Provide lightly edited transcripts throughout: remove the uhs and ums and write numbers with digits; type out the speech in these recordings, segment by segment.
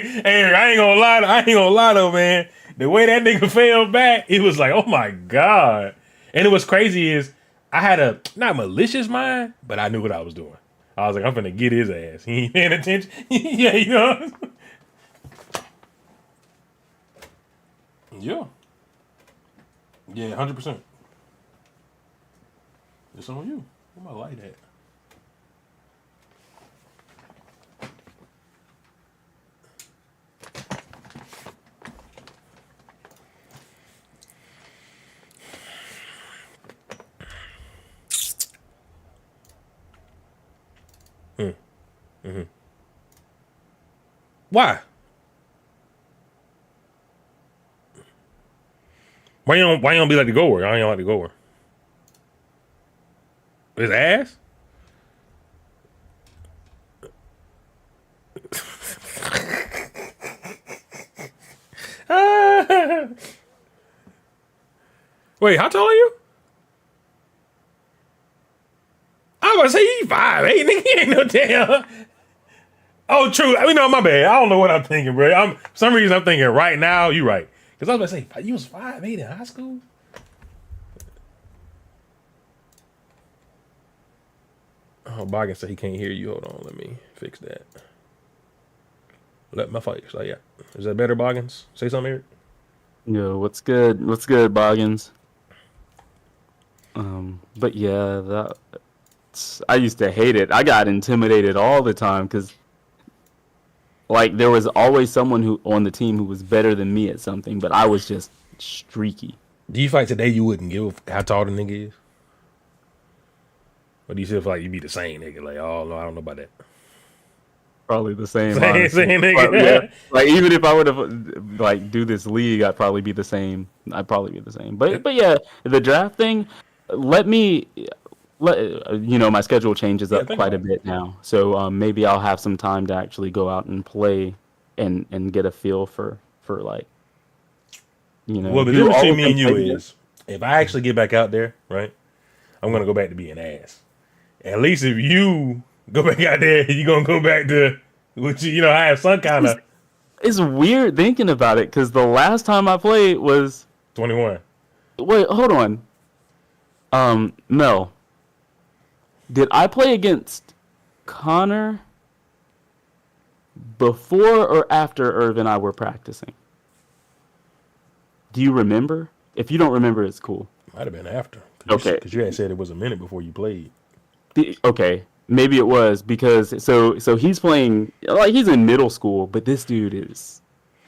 Hey, I ain't gonna lie. I ain't gonna lie though, man. The way that nigga fell back, it was like, oh my god. And it was crazy is I had a not malicious mind, but I knew what I was doing. I was like, I'm gonna get his ass. He ain't paying attention. Yeah, you know. Yeah. Yeah, 100%. It's on you. Where my light at? Why? Why you don't be like the goer? I ain't like the goer. His ass? Wait, how tall are you? I was gonna say he 5'8", nigga. He ain't no damn. Oh, true. I mean, no, my bad. I don't know what I'm thinking, bro. For some reason I'm thinking right now. You right. Because I was about to say you was 5'8" in high school. Oh, Boggin said he can't hear you. Hold on, let me fix that. Let my face. Oh yeah, is that better, Boggins? Say something, Eric. Yo, what's good? What's good, Boggins? But yeah, I used to hate it. I got intimidated all the time because, like, there was always someone who on the team who was better than me at something, but I was just streaky. Do you fight today? You wouldn't give how tall the nigga is. Or do you feel like you be the same nigga? Like, oh no, I don't know about that. Probably the same. Same nigga. But, yeah, like even if I would have like do this league, I'd probably be the same. I'd probably be the same. But yeah, the draft thing. Let my schedule changes up quite a bit now, so maybe I'll have some time to actually go out and play and get a feel for like Well, the difference between me and you is if I actually get back out there, right, I'm gonna go back to being ass. At least if you go back out there, you're gonna go back to what I have some kind of. It's weird thinking about it because the last time I played was 21. Wait, hold on. Mel, did I play against Connor before or after Irv and I were practicing? Do you remember? If you don't remember, it's cool. Might have been after. Okay. Because you had said it was a minute before you played. Okay. Maybe it was because so he's playing like he's in middle school, but this dude is.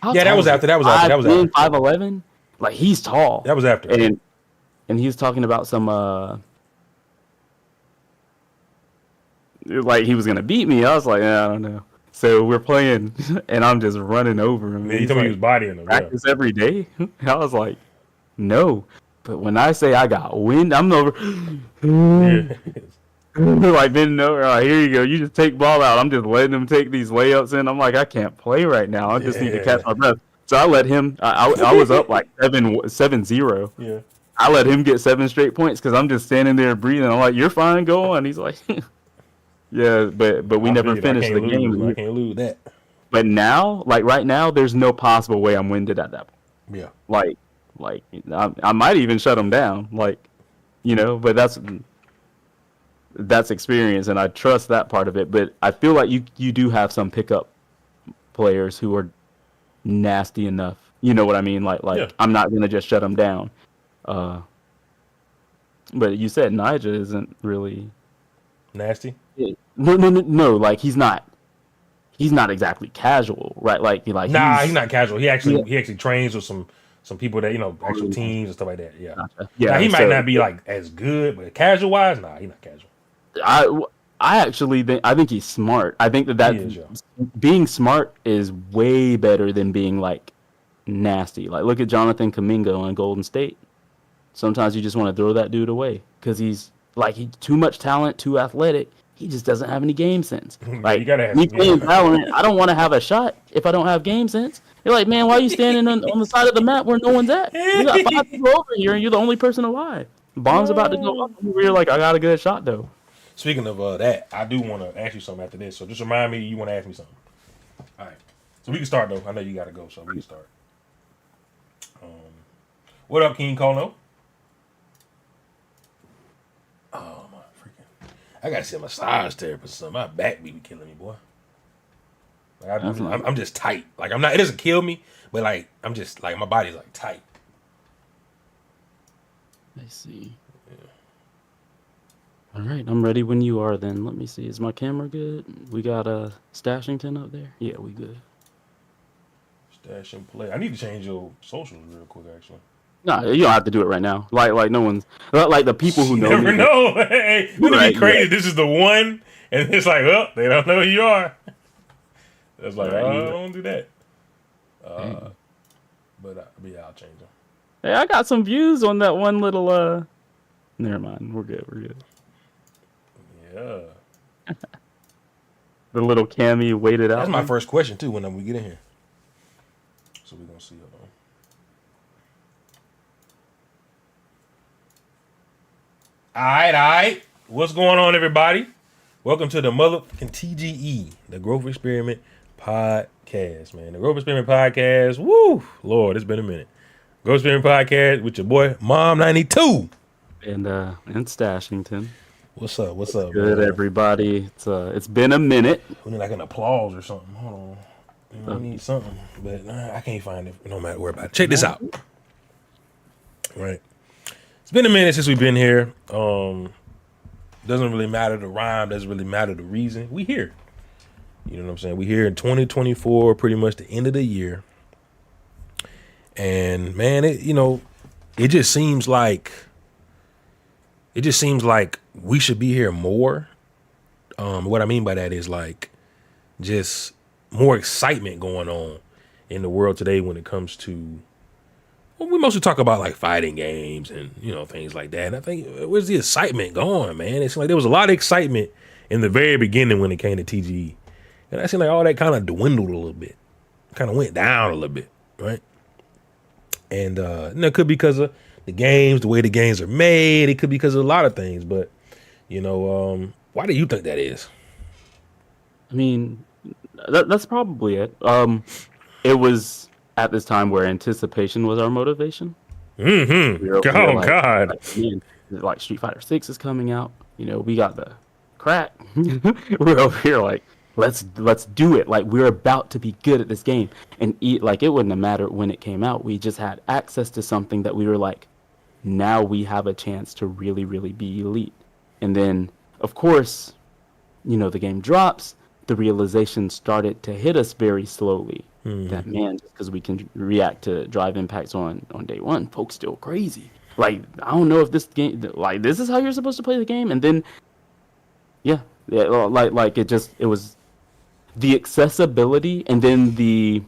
Yeah, that was after. That was after. That was after. 5'11". Like he's tall. That was after. And he was talking about some like he was gonna beat me. I was like, I don't know. So we're playing, and I'm just running over him. Yeah, he told me he was bodying him. Practice every day. I was like, no. But when I say I got wind, I'm over. Like bending over. Like, here you go. You just take ball out. I'm just letting him take these layups in. I'm like, I can't play right now. I just need to catch my breath. So I let him. I was up like 7-0. Yeah. I let him get 7 straight points because I'm just standing there breathing. I'm like, you're fine, go on. He's like, yeah, but we never finished the game. I can't lose that. But now, like right now, there's no possible way I'm winded at that point. Yeah. Like I might even shut him down. Like, but that's experience, and I trust that part of it. But I feel like you do have some pickup players who are nasty enough. You know what I mean? Like yeah. I'm not gonna just shut them down. But you said Nigel isn't really nasty. No. Like he's not exactly casual, right? Like nah, he's not casual. He actually trains with some people that actual teams and stuff like that. Yeah, gotcha. Yeah. Now, he might not be like as good, but casual wise, nah, he's not casual. I actually think he's smart. I think that being smart is way better than being like nasty. Like look at Jonathan Kuminga on Golden State. Sometimes you just want to throw that dude away because he's too much talent, too athletic. He just doesn't have any game sense. Like me playing Valorant, I don't want to have a shot if I don't have game sense. You're like, man, why are you standing on the side of the map where no one's at? We got 5 people over here, and you're the only person alive. Bomb's about to go up. You're like, I got a good shot though. Speaking of that, I do want to ask you something after this. So just remind me, you want to ask me something. All right. So we can start though. I know you gotta go, so we can start. What up, King Kono? Oh my freaking! I gotta see a massage therapist or something. My back be killing me, boy. Like I'm just tight. Like I'm not. It doesn't kill me, but like I'm just like my body's like tight. I see. Yeah. All right, I'm ready when you are. Then let me see. Is my camera good? We got a Stashington up there. Yeah, we good. Stash and play. I need to change your socials real quick, actually. No, you don't have to do it right now. Like no one's like the people who know. Never me, know. Hey, wouldn't it be crazy? Yeah. This is the one, and it's like, well, they don't know who you are. It's like, right, I don't do that. But yeah, I'll change them. Hey, I got some views on that one little. Never mind. We're good. We're good. Yeah. The little Cammy waited out. That's my first question too. When we get in here, so we're gonna see. All right. What's going on, everybody? Welcome to the motherfucking TGE, the Growth Experiment Podcast, man. The Growth Experiment Podcast. Woo, Lord, it's been a minute. Growth Experiment Podcast with your boy Mom 92 and Stashington. What's up? What's up? Good, man? Everybody. It's been a minute. We need like an applause or something. Hold on. I need something, but I can't find it. No matter where about it. Check this out. Right. It's been a minute since we've been here. Doesn't really matter the rhyme. Doesn't really matter the reason. We here. You know what I'm saying? We here in 2024, pretty much the end of the year. And man, it just seems like we should be here more. What I mean by that is like just more excitement going on in the world today when it comes to. Well, we mostly talk about like fighting games and, things like that. And I think, where's the excitement going, man? It's like there was a lot of excitement in the very beginning when it came to TGE. And I seem like all that kind of dwindled a little bit, kind of went down a little bit, right? And it could be because of the games, the way the games are made. It could be because of a lot of things. But, why do you think that is? I mean, that's probably it. It was at this time where anticipation was our motivation. Mm-hmm. God. Like Street Fighter 6 is coming out. We got the crack. We're over here like, let's do it. Like we're about to be good at this game. And like it wouldn't have mattered when it came out. We just had access to something that we were like, now we have a chance to really, really be elite. And then, of course, the game drops. The realization started to hit us very slowly. That man, just because we can react to drive impacts on day one, folks still crazy. Like I don't know if this game, like this is how you're supposed to play the game. And then, like it was the accessibility and then the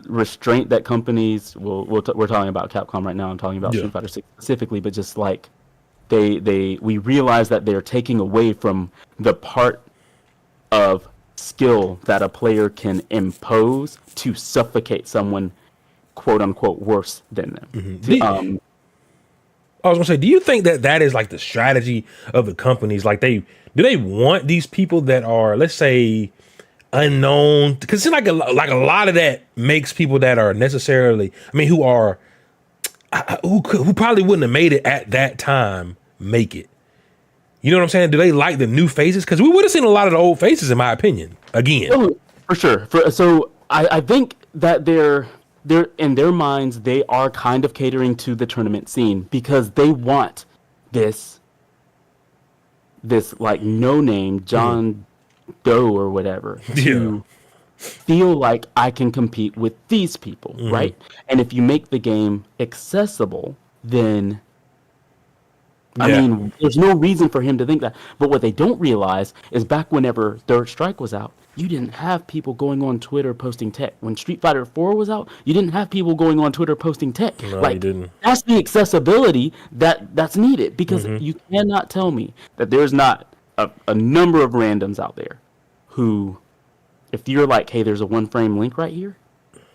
restraint that companies we're talking about Capcom right now. I'm talking about Street Fighter 6 specifically, but just like we realize that they're taking away from the part of skill that a player can impose to suffocate someone, quote unquote, worse than them. Mm-hmm. I was gonna say, do you think that is like the strategy of the companies? Like do they want these people that are, let's say, unknown? Because it's like a lot of that makes people that are necessarily, who probably wouldn't have made it at that time make it. You know what I'm saying? Do they like the new faces? Because we would have seen a lot of the old faces, in my opinion. Again, for sure. So I think that they're in their minds they are kind of catering to the tournament scene because they want this like no name John Doe or whatever to feel like I can compete with these people, right? And if you make the game accessible, then. I mean, there's no reason for him to think that. But what they don't realize is back whenever Third Strike was out, you didn't have people going on Twitter posting tech. When Street Fighter 4 was out, you didn't have people going on Twitter posting tech. No, you didn't. That's the accessibility that's needed because you cannot tell me that there's not a number of randoms out there who, if you're like, hey, there's a one frame link right here,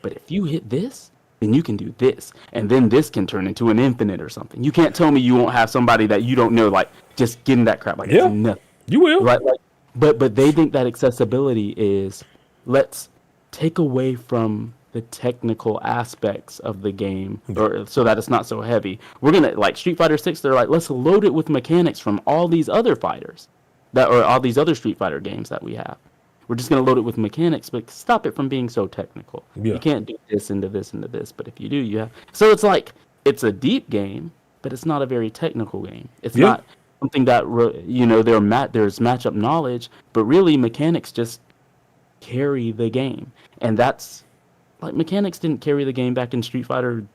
but if you hit this, then you can do this, and then this can turn into an infinite or something. You can't tell me you won't have somebody that you don't know, like, just getting that crap. Like, nothing. You will. Right? Like, but they think that accessibility is, let's take away from the technical aspects of the game, or so that it's not so heavy. We're gonna like Street Fighter 6. They're like, let's load it with mechanics from all these other fighters or all these other Street Fighter games that we have. We're just gonna load it with mechanics, but stop it from being so technical. You can't do this into this into this, but if you do, you have. So it's like it's a deep game, but it's not a very technical game. It's not something that there's matchup knowledge, but really mechanics just carry the game, and that's. Like, mechanics didn't carry the game back in Street Fighter,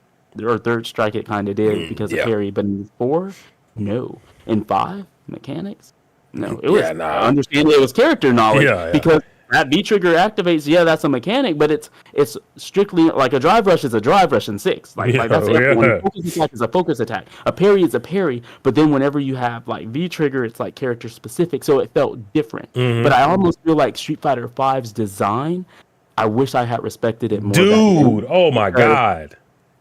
or Third Strike it kind of did because of carry, but in 4, no. In 5, mechanics? No. It was, I understand it was character knowledge, because that V-trigger activates, that's a mechanic, but it's strictly, like, a drive rush is a drive rush in 6. Like that's it. When a focus attack is a focus attack. A parry is a parry, but then whenever you have, like, V-trigger, it's, like, character specific, so it felt different. But I almost feel like Street Fighter V's design, I wish I had respected it more. Dude, oh my God.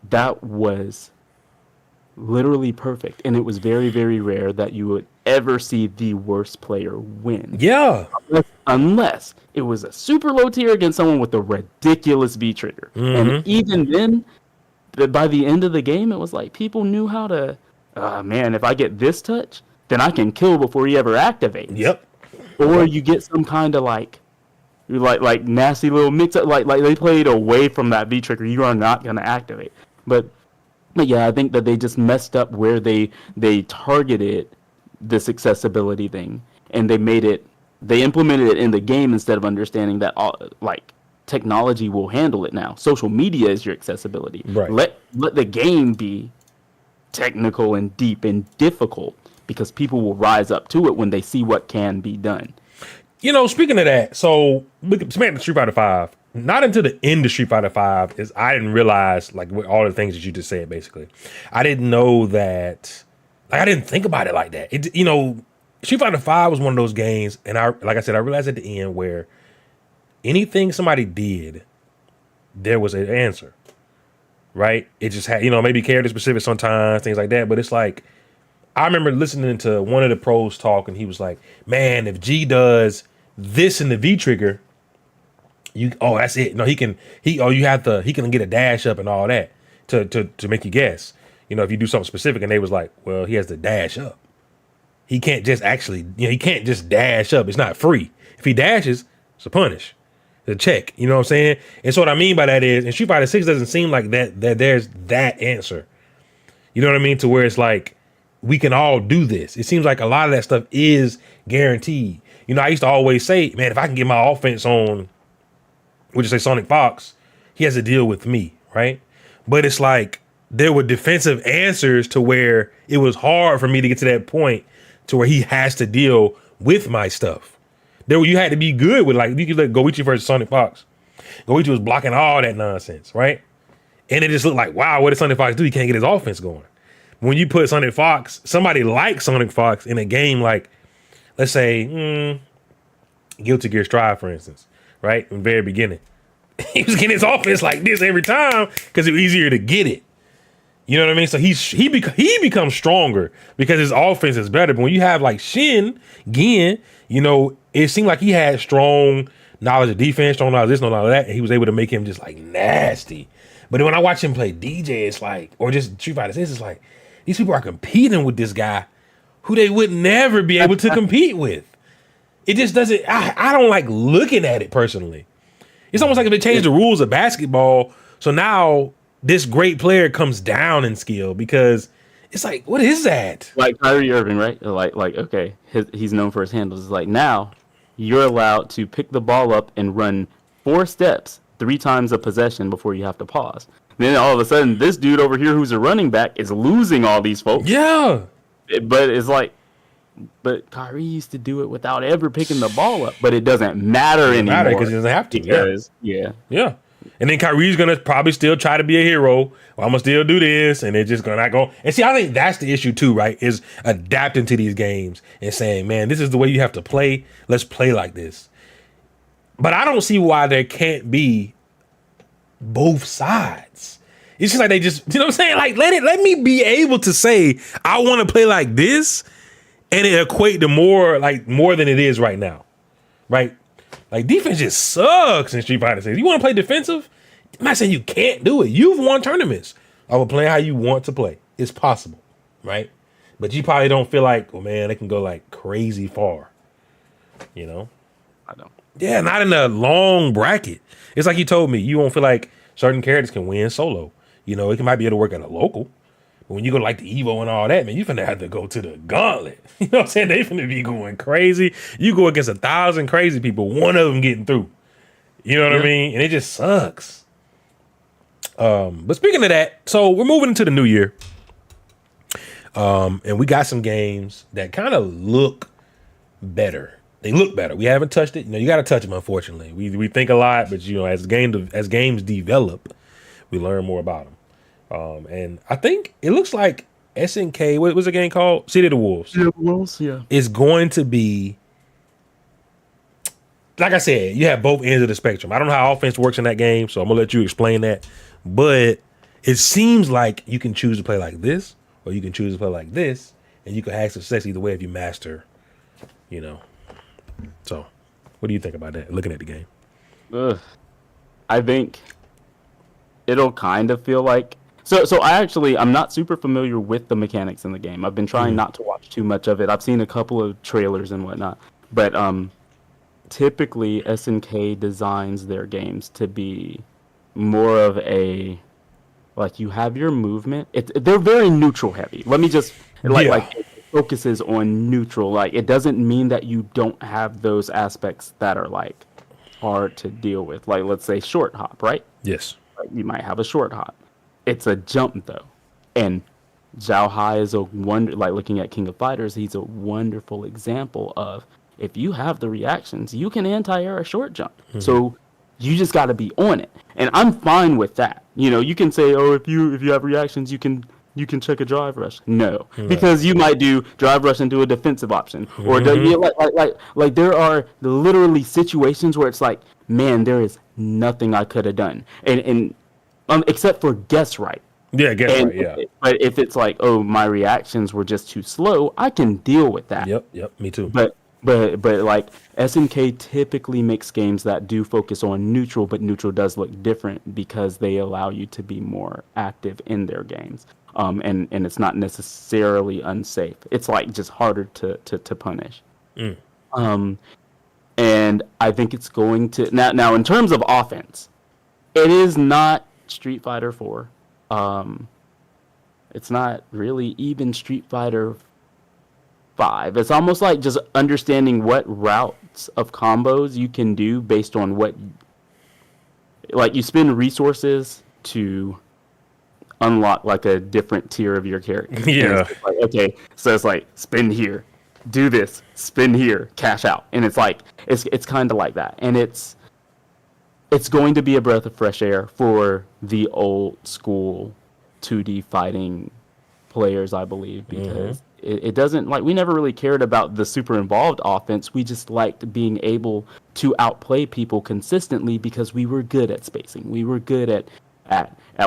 That was literally perfect. And it was very, very rare that you would ever see the worst player win. Yeah. Unless it was a super low tier against someone with a ridiculous V trigger. And even then, by the end of the game, it was like people knew how to, man, if I get this touch, then I can kill before he ever activates. Yep. Or you get some kind of like nasty little mix up, like they played away from that V trigger. You are not gonna activate. But yeah, I think that they just messed up where they targeted this accessibility thing, and they implemented it in the game instead of understanding that technology will handle it now. Social media is your accessibility. Right. Let the game be technical and deep and difficult, because people will rise up to it when they see what can be done. Speaking of that, so back to Street Fighter 5. Not until the end of Street Fighter 5 is I didn't realize all the things that you just said. Basically, I didn't know that. I didn't think about it like that. Street Fighter 5 was one of those games, and I realized at the end where anything somebody did, there was an answer. Right? It just had maybe character specific sometimes, things like that. But it's like, I remember listening to one of the pros talk, and he was like, "Man, if G does this in the V trigger, that's it. No, he can get a dash up and all that to make you guess. If you do something specific." And they was like, "Well, he has to dash up. He can't just he can't just dash up. It's not free. If he dashes, it's a punish, it's a check. You know what I'm saying?" And so what I mean by that is, in Street Fighter 6 doesn't seem like that there's that answer. You know what I mean? To where it's like, we can all do this. It seems like a lot of that stuff is guaranteed. I used to always say, man, if I can get my offense on, would you say Sonic Fox, he has to deal with me, right? But it's like there were defensive answers to where it was hard for me to get to that point to where he has to deal with my stuff. You had to be good with, you could let Goichi versus Sonic Fox. Goichi was blocking all that nonsense, right? And it just looked like, wow, what did Sonic Fox do? He can't get his offense going. When you put Sonic Fox, somebody like Sonic Fox in a game like, let's say, Guilty Gear Strive, for instance, right? In the very beginning, he was getting his offense like this every time because it was easier to get it. You know what I mean? So he becomes stronger because his offense is better. But when you have like Shin Gen, it seemed like he had strong knowledge of defense, strong knowledge of this, no knowledge of that, and he was able to make him just like nasty. But then when I watch him play DJ, it's like, or just Street Fighter 6, it's like, these people are competing with this guy who they would never be able to compete with. It just doesn't, I don't like looking at it personally. It's almost like if they changed the rules of basketball, so now this great player comes down in skill, because it's like, what is that? Like Kyrie Irving, right? Okay, he's known for his handles. It's like, now you're allowed to pick the ball up and run 4 steps 3 times a possession before you have to pause. Then all of a sudden, this dude over here who's a running back is losing all these folks. Yeah. But it's like, but Kyrie used to do it without ever picking the ball up. But it doesn't matter anymore. Because he doesn't have to. Because, yeah. And then Kyrie's going to probably still try to be a hero. Well, I'm going to still do this. And they're just going to go. And see, I think that's the issue too, right? Is adapting to these games and saying, man, this is the way you have to play. Let's play like this. But I don't see why there can't be both sides. It's just like they just, you know what I'm saying? Like, let me be able to say, I want to play like this, and it equate to more than it is right now. Right? Like defense just sucks in Street Fighter 6. You want to play defensive? I'm not saying you can't do it. You've won tournaments of playing how you want to play. It's possible, right? But you probably don't feel like, oh man, they can go like crazy far. You know? I don't. Yeah, not in a long bracket. It's like you told me, you won't feel like certain characters can win solo. You know, it might be able to work at a local. But when you go like the Evo and all that, man, you finna have to go to the gauntlet. You know what I'm saying? They finna be going crazy. You go against 1,000 crazy people, one of them getting through. You know what I mean? And it just sucks. But speaking of that, so we're moving into the new year. And we got some games that kind of look better. They look better. We haven't touched it. You know, you got to touch them, unfortunately. We think a lot, but, you know, as games develop, we learn more about them. And I think it looks like SNK, what was the game called? City of the Wolves. City of the Wolves, yeah. Is going to be, like I said, you have both ends of the spectrum. I don't know how offense works in that game, so I'm going to let you explain that. But it seems like you can choose to play like this, or you can choose to play like this, and you can have success either way if you master, you know. So, what do you think about that, looking at the game? I think it'll kind of feel like... So I'm not super familiar with the mechanics in the game. I've been trying not to watch too much of it. I've seen a couple of trailers and whatnot. But typically, SNK designs their games to be more of a... Like, you have your movement. They're very neutral heavy. Let me just... Like it focuses on neutral. Like, it doesn't mean that you don't have those aspects that are, like, hard to deal with. Like, let's say short hop, right? Yes. Like, you might have a short hop. It's a jump, though. And Zhao Hai is a wonder... Like, looking at King of Fighters, he's a wonderful example of, if you have the reactions, you can anti-air a short jump. Mm-hmm. So you just got to be on it. And I'm fine with that. You know, you can say, oh, if you have reactions, you can check a drive rush. No, because you might do drive rush and do a defensive option, or like there are literally situations where it's like, man, there is nothing I could have done, and except for guess right. Yeah, guess right. Yeah. But if it's like, oh, my reactions were just too slow, I can deal with that. Yep, me too. But like SNK typically makes games that do focus on neutral, but neutral does look different because they allow you to be more active in their games. And it's not necessarily unsafe. It's like just harder to punish. And I think it's going to now in terms of offense, it is not Street Fighter 4. It's not really even Street Fighter 5. It's almost like just understanding what routes of combos you can do based on what, like, you spend resources to unlock like a different tier of your character. Yeah. Like, okay, so it's like spin here, do this, spin here, cash out, and it's like it's kind of like that, and it's going to be a breath of fresh air for the old school 2D fighting players, I believe, because it doesn't, like, we never really cared about the super involved offense. We just liked being able to outplay people consistently because we were good at spacing. We were good at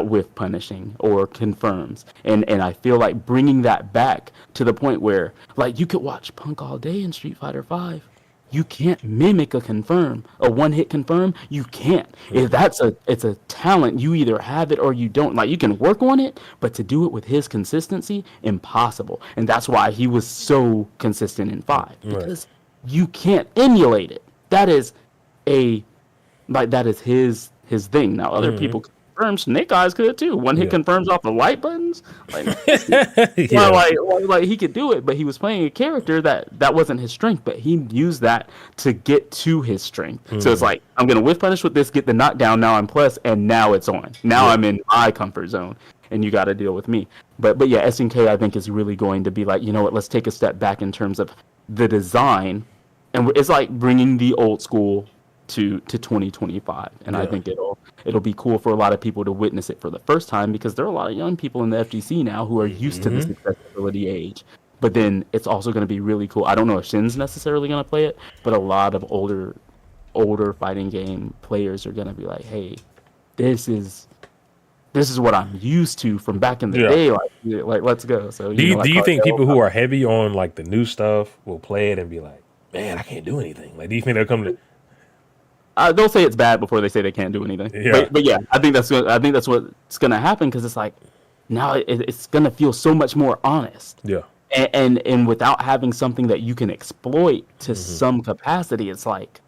whiff punishing or confirms. And I feel like bringing that back to the point where, like, you could watch Punk all day in Street Fighter 5. You can't mimic a confirm, a one-hit confirm. You can't. If it's a talent, you either have it or you don't. Like, you can work on it, but to do it with his consistency, impossible. And that's why he was so consistent in 5, because you can't emulate it. That is his thing. Now other people confirm. Snake Eyes could too. One hit confirms off the light buttons. Like, like he could do it, but he was playing a character that wasn't his strength, but he used that to get to his strength. So it's like, I'm gonna whiff punish with this, get the knockdown, now I'm plus, and now it's on. Now I'm in my comfort zone, and you got to deal with me. But yeah, SNK I think is really going to be like, you know what? Let's take a step back in terms of the design, and it's like bringing the old school to 2025, and I think it'll be cool for a lot of people to witness it for the first time, because there are a lot of young people in the FGC now who are used to this accessibility age. But then it's also going to be really cool. I don't know if Shin's necessarily going to play it, but a lot of older fighting game players are going to be like, hey, this is what I'm used to from back in the day. Like let's go. So do you think people who are heavy on like the new stuff will play it and be like, man, I can't do anything? Like, do you think they'll come to they'll say it's bad before they say they can't do anything. Yeah. But yeah, I think that's what's gonna happen because it's like now it's gonna feel so much more honest. Yeah. And without having something that you can exploit to some capacity, it's like.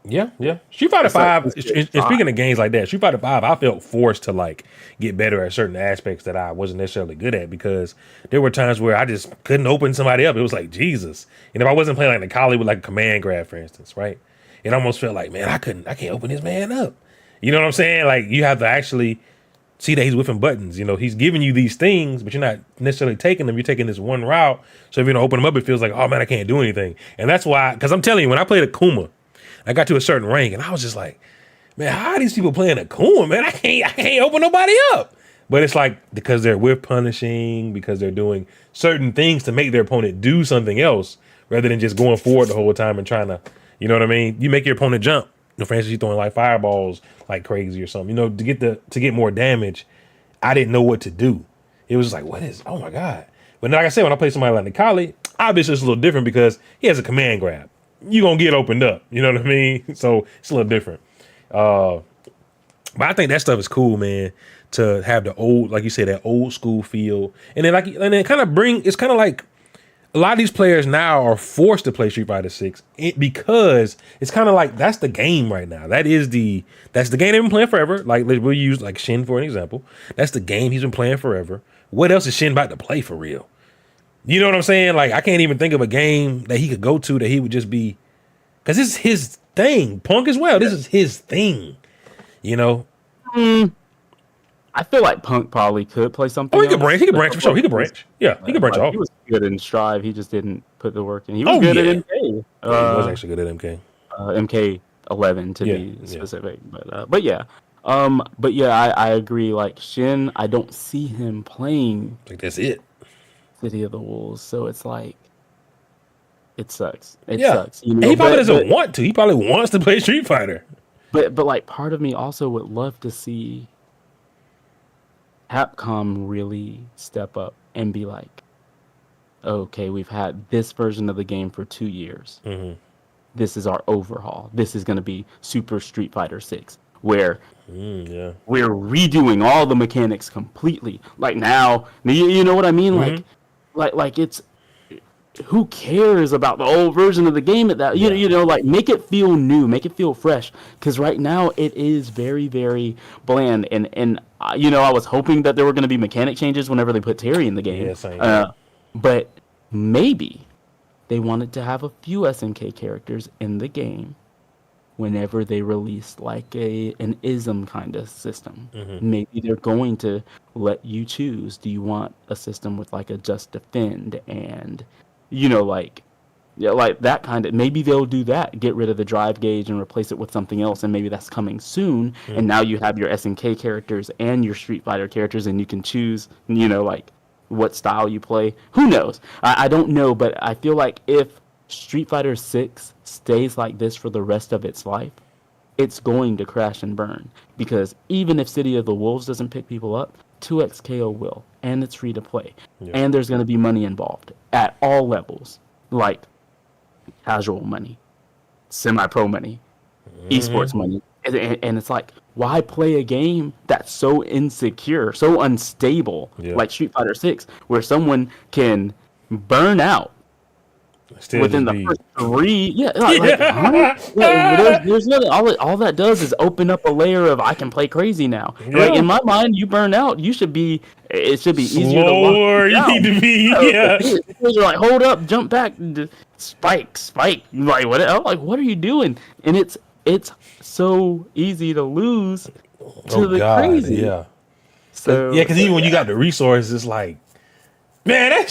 Yeah. Street Fighter 5, and speaking of games like that, Street Fighter 5, I felt forced to like get better at certain aspects that I wasn't necessarily good at because there were times where I just couldn't open somebody up. It was like, Jesus. And if I wasn't playing like the collie with like a command grab, for instance, right? It almost felt like, man, I can't open this man up. You know what I'm saying? Like you have to actually see that he's whipping buttons. You know, he's giving you these things, but you're not necessarily taking them. You're taking this one route. So if you don't open them up, it feels like, oh man, I can't do anything. And that's why, because I'm telling you, when I played Akuma, I got to a certain rank and I was just like, man, how are these people playing Akuma, man? I can't open nobody up. But it's like, because they're whip punishing, because they're doing certain things to make their opponent do something else rather than just going forward the whole time and trying to, you know what I mean? You make your opponent jump. You know, for instance, you're throwing like fireballs like crazy or something, you know, to get more damage. I didn't know what to do. It was like, oh my God. But like I said, when I play somebody like Nikali, obviously it's a little different because he has a command grab. You're going to get opened up. You know what I mean? So it's a little different. But I think that stuff is cool, man, to have the old, like you said, that old school feel. And then it's kind of like a lot of these players now are forced to play Street Fighter 6 because it's kind of like that's the game right now. That's the game they've been playing forever. Like we'll use like Shin for an example. That's the game he's been playing forever. What else is Shin about to play for real? You know what I'm saying? Like I can't even think of a game that he could go to that he would just be, because this is his thing. Punk as well. This is his thing. You know. I feel like Punk probably could play something. Oh, he could branch. He could branch for sure. He could branch. Yeah, he could branch off. He was good in Strive. He just didn't put the work in. He was good at MK. He was actually good at MK. MK 11 to be specific. But yeah. I agree. Like Shin, I don't see him playing. Like that's it. City of the Wolves. So it's like, it sucks. It yeah. sucks. You know? And he probably doesn't want to. He probably wants to play Street Fighter. But like part of me also would love to see Capcom really step up and be like, okay, we've had this version of the game for 2 years. Mm-hmm. This is our overhaul. This is going to be Super Street Fighter 6, where we're redoing all the mechanics completely. Like now, you know what I mean? Mm-hmm. Like it's, who cares about the old version of the game at that? You know, like make it feel new, make it feel fresh. Because right now it is very, very bland. And you know, I was hoping that there were going to be mechanic changes whenever they put Terry in the game. Yeah, but maybe they wanted to have a few SNK characters in the game whenever they released like an ism kind of system. Mm-hmm. Maybe they're going to let you choose. Do you want a system with like a just defend and, you know, like that kind of, maybe they'll do that, get rid of the drive gauge and replace it with something else, and maybe that's coming soon. Mm-hmm. And now you have your SNK characters and your Street Fighter characters, and you can choose, you know, like what style you play. Who knows? I don't know, but I feel like if Street Fighter 6 stays like this for the rest of its life, it's going to crash and burn. Because even if City of the Wolves doesn't pick people up, 2XKO will, and it's free to play. Yeah. And there's going to be money involved at all levels, like casual money, semi-pro money, esports money. And it's like, why play a game that's so insecure, so unstable, like Street Fighter 6, where someone can burn out within the first 3, there's nothing. All that does is open up a layer of I can play crazy now. Yeah. Like in my mind, you burn out, it should be easier to lock you need to be, You're like, hold up, jump back, spike, like what? I'm like, what are you doing? And it's so easy to lose to the crazy. Yeah. So because even when you got the resources, it's like, man, it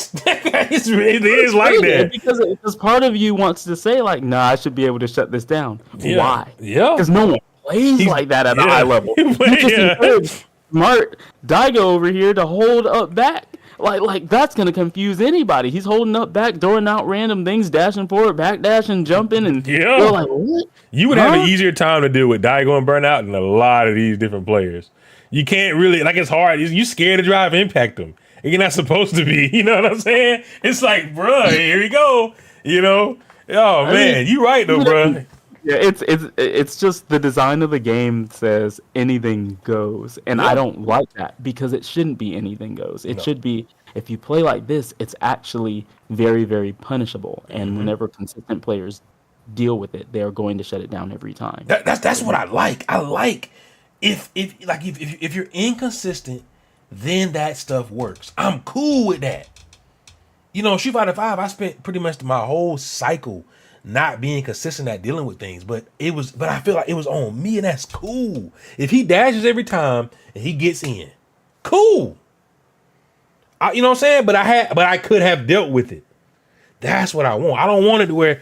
is like that. Because part of you wants to say, like, nah, I should be able to shut this down. Yeah. Why? Yeah. Because no one plays like that at a high level. You just encourage smart Daigo over here to hold up back. Like that's going to confuse anybody. He's holding up back, throwing out random things, dashing forward, back dashing, jumping, and you're like, what? You would have an easier time to deal with Daigo and Burnout than a lot of these different players. You can't really, like, it's hard. You're scared to drive impact them. You're not supposed to be, you know what I'm saying? It's like, bruh, here we go, you know? Oh I mean, man, you right though, bro. yeah, it's just the design of the game says anything goes, and I Yeah. don't like that because it shouldn't be anything goes. It No. should be if you play like this, it's actually very, very punishable, and Mm-hmm. whenever consistent players deal with it, they are going to shut it down every time. That's what I like. I like if you're inconsistent, then that stuff works. I'm cool with that. You know, Street Fighter Five, I spent pretty much my whole cycle not being consistent at dealing with things, but I feel like it was on me, and that's cool. If he dashes every time and he gets in, cool. You know what I'm saying? But I could have dealt with it. That's what I want. I don't want it to where,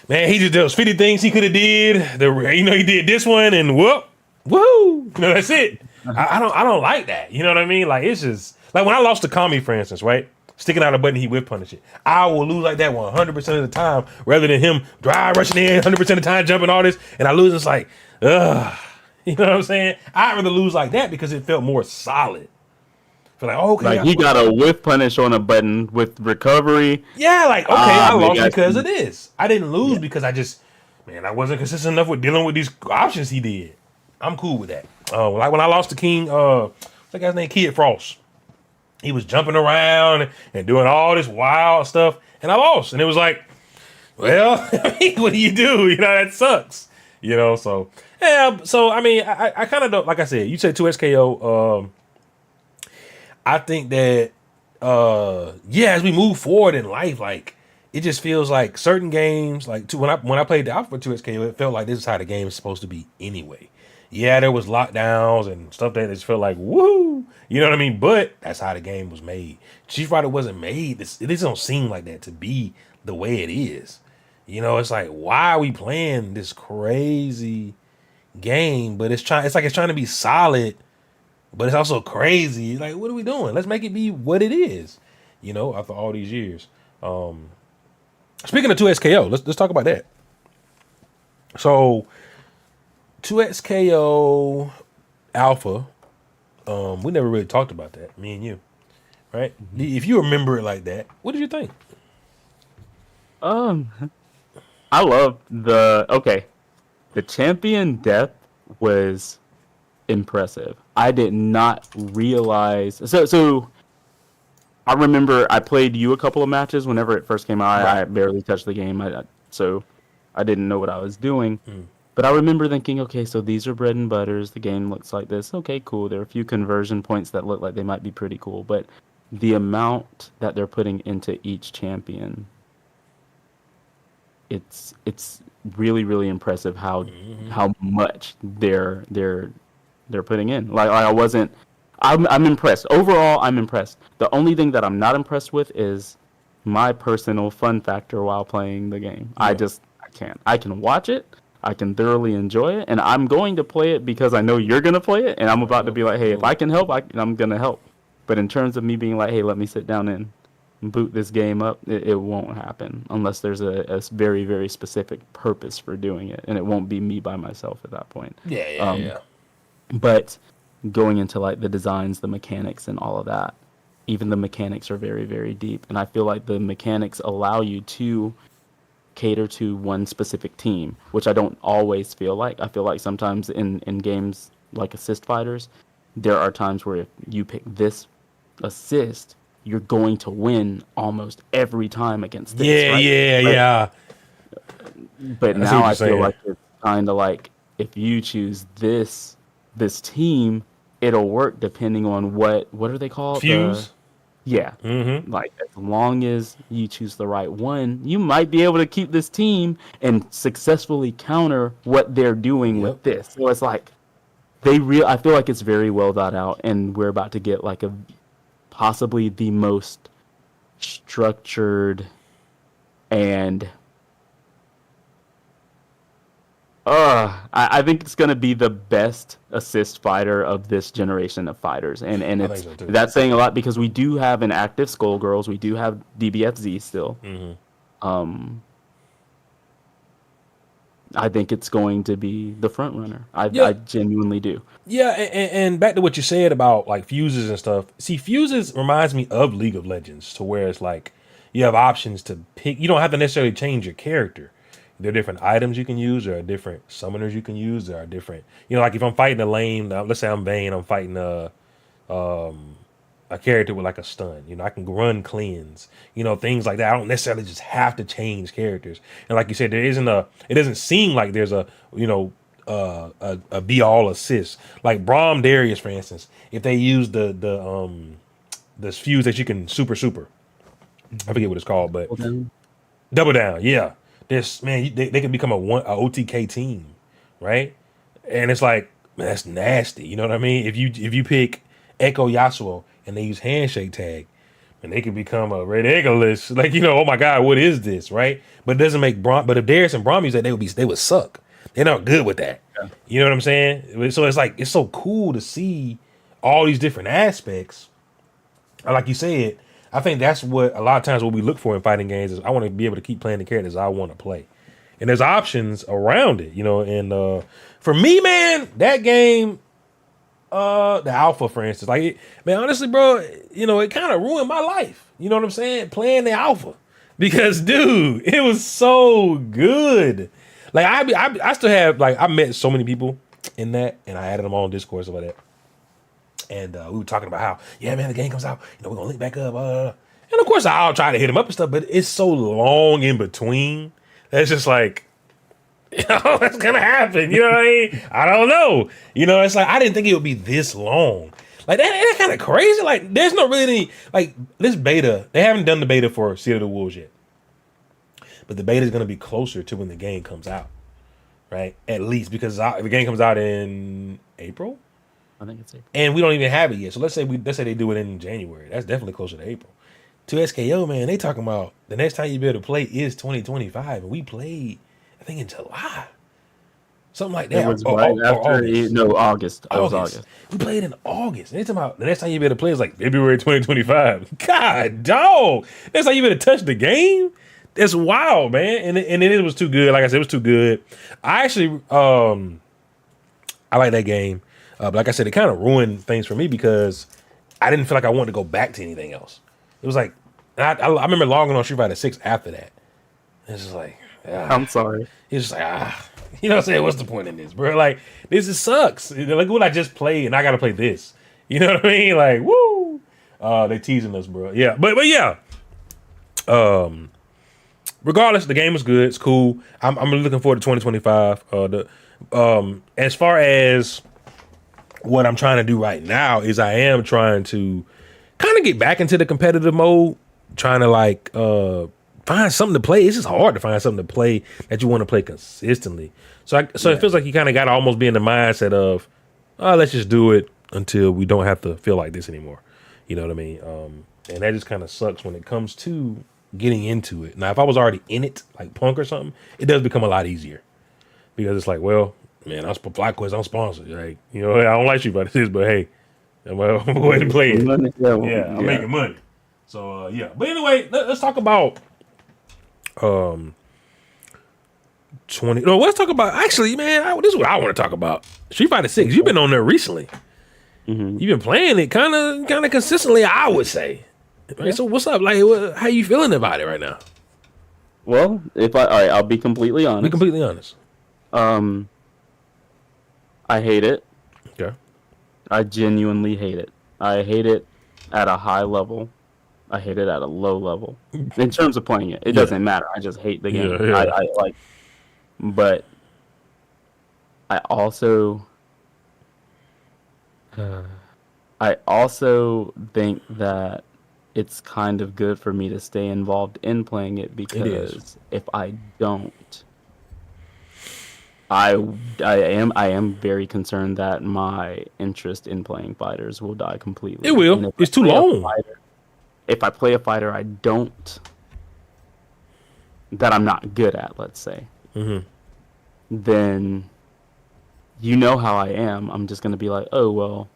man, he just does 50 things he could have did. He did this one and whoop, woo. That's it. I don't like that. You know what I mean? Like, it's just like when I lost to Kami, for instance, right? Sticking out a button, he whip punish it. I will lose like that 100% of the time, rather than him drive rushing in 100% of the time, jumping all this, and I lose. It's like, ugh. You know what I'm saying? I'd rather lose like that because it felt more solid. Feel like, okay, Like he got a whiff punish on a button with recovery. yeah, like, okay, I lost maybe because of this. I didn't lose because I wasn't consistent enough with dealing with these options he did. I'm cool with that. Like when I lost to King, what's that guy's name? Kid Frost. He was jumping around and doing all this wild stuff, and I lost. And it was like, well, what do? You know, that sucks. You know, so yeah. So I mean, I kind of don't, like I said, you said 2SKO. I think that as we move forward in life, like it just feels like certain games, like when I played the Alpha for 2SKO, it felt like this is how the game is supposed to be anyway. Yeah, there was lockdowns and stuff that just felt like woo, you know what I mean? But that's how the game was made. Street Fighter wasn't made. It just don't seem like that to be the way it is. You know, it's like, why are we playing this crazy game? But it's trying to be solid, but it's also crazy. Like, what are we doing? Let's make it be what it is. You know, after all these years. Speaking of 2SKO, let's talk about that. So 2XKO Alpha, we never really talked about that, me and you, right? Mm-hmm. If you remember it like that, what did you think? I love the champion depth was impressive. I did not realize, so I remember I played you a couple of matches whenever it first came out. Right. I barely touched the game, so I didn't know what I was doing. But I remember thinking, okay, so these are bread and butters. The game looks like this. Okay, cool. There are a few conversion points that look like they might be pretty cool. But the amount that they're putting into each champion, it's really, really impressive how much they're putting in. Like I'm impressed. Overall, I'm impressed. The only thing that I'm not impressed with is my personal fun factor while playing the game. Yeah. I can't. I can watch it. I can thoroughly enjoy it, and I'm going to play it because I know you're going to play it, and I'm about to be like, hey, if I can help, I'm going to help. But in terms of me being like, hey, let me sit down and boot this game up, it won't happen unless there's a very, very specific purpose for doing it, and it won't be me by myself at that point. Yeah. But going into like the designs, the mechanics, and all of that, even the mechanics are very, very deep, and I feel like the mechanics allow you to cater to one specific team, which I don't always feel like. I feel like sometimes in games like assist fighters, there are times where if you pick this assist, you're going to win almost every time against this. Yeah. But now I feel like it's kind of like if you choose this team, it'll work depending on what are they called? Fuse? Yeah. Mm-hmm. Like, as long as you choose the right one, you might be able to keep this team and successfully counter what they're doing with this. So it's like, I feel like it's very well thought out, and we're about to get like possibly the most structured and I think it's gonna be the best assist fighter of this generation of fighters, and that's saying a lot because we do have an active Skullgirls, we do have DBFZ still. Mm-hmm. I think it's going to be the front runner. I genuinely do. Yeah, and back to what you said about like fuses and stuff. See, fuses reminds me of League of Legends, to where it's like you have options to pick. You don't have to necessarily change your character. There are different items you can use. There are different summoners you can use. There are different, like if I'm fighting a lane, let's say I'm Bane, I'm fighting a character with like a stun. I can run cleanse. Things like that. I don't necessarily just have to change characters. And like you said, it doesn't seem like there's a be all assist. Like Braum Darius, for instance, if they use the fuse that you can super. I forget what it's called, but double down. Yeah. This man, they can become a OTK team, right? And it's like, man, that's nasty. You know what I mean? If you pick Echo Yasuo and they use handshake tag, and they can become a ridiculous, like, oh my god, what is this, right? But it doesn't make Braum. But if Darius and Braum use that, they would suck. They're not good with that. Yeah. You know what I'm saying? So it's like, it's so cool to see all these different aspects. Like you said, I think that's what a lot of times what we look for in fighting games is I want to be able to keep playing the characters I want to play. And there's options around it, and for me, man, that game, the alpha, for instance, like, man, honestly, bro, it kind of ruined my life. You know what I'm saying? Playing the alpha. Because, dude, it was so good. Like, I still have, like, I met so many people in that, and I added them all on Discord, stuff like that. And we were talking about how, yeah, man, the game comes out, we're going to link back up. And of course, I'll try to hit him up and stuff, but it's so long in between. That's just like, that's going to happen. You know what I mean? I don't know. It's like, I didn't think it would be this long. Like, that's kind of crazy. Like, there's not really any, like, this beta, they haven't done the beta for City of the Wolves yet. But the beta is going to be closer to when the game comes out. Right? At least, because the game comes out in April. I think it's April. And we don't even have it yet. So let's say they do it in January. That's definitely closer to April. To SKO, man, they talking about the next time you be able to play is 2025. And we played, I think, in July. Something like that. It was August. It was August. We played in August. And they talking about the next time you be able to play is like February 2025. God, dog. Next time you better touch the game? That's wild, man. And it was too good. Like I said, it was too good. I actually, I like that game. But like I said, it kind of ruined things for me because I didn't feel like I wanted to go back to anything else. It was like, I remember logging on Street Fighter 6 after that. It's just like, I'm sorry. It's just like, you know what I'm saying? What's the point in this, bro? Like, this just sucks. Like, what I just played and I got to play this. You know what I mean? Like, woo. They teasing us, bro. Yeah. But yeah. Regardless, the game was good. It's cool. I'm looking forward to 2025. As far as what I'm trying to do right now is I am trying to kind of get back into the competitive mode, trying to like find something to play. It's just hard to find something to play that you want to play consistently. So it feels like you kind of got to almost be in the mindset of, let's just do it until we don't have to feel like this anymore. You know what I mean? And that just kind of sucks when it comes to getting into it. Now, if I was already in it, like Punk or something, it does become a lot easier because it's like, well, man, I'm FlyQuest, I'm sponsored. Like, I don't like you about this, but hey, I'm going to go ahead and play it. I'm making money. So, yeah. But anyway, let's talk about 20. No, let's talk about, actually, man, this is what I want to talk about. Street Fighter 6. You've been on there recently. Mm-hmm. You've been playing it kind of consistently, I would say. Right, yeah. So what's up? Like, how you feeling about it right now? Well, I'll be completely honest. Be completely honest. I hate it. Okay. I genuinely hate it. I hate it at a high level. I hate it at a low level. In terms of playing it, it doesn't matter. I just hate the game. Yeah. But I also think that it's kind of good for me to stay involved in playing it because if I don't, I am very concerned that my interest in playing fighters will die completely. It will. It's too long. If I play a fighter that I'm not good at, let's say, then you know how I am. I'm just going to be like, oh, well,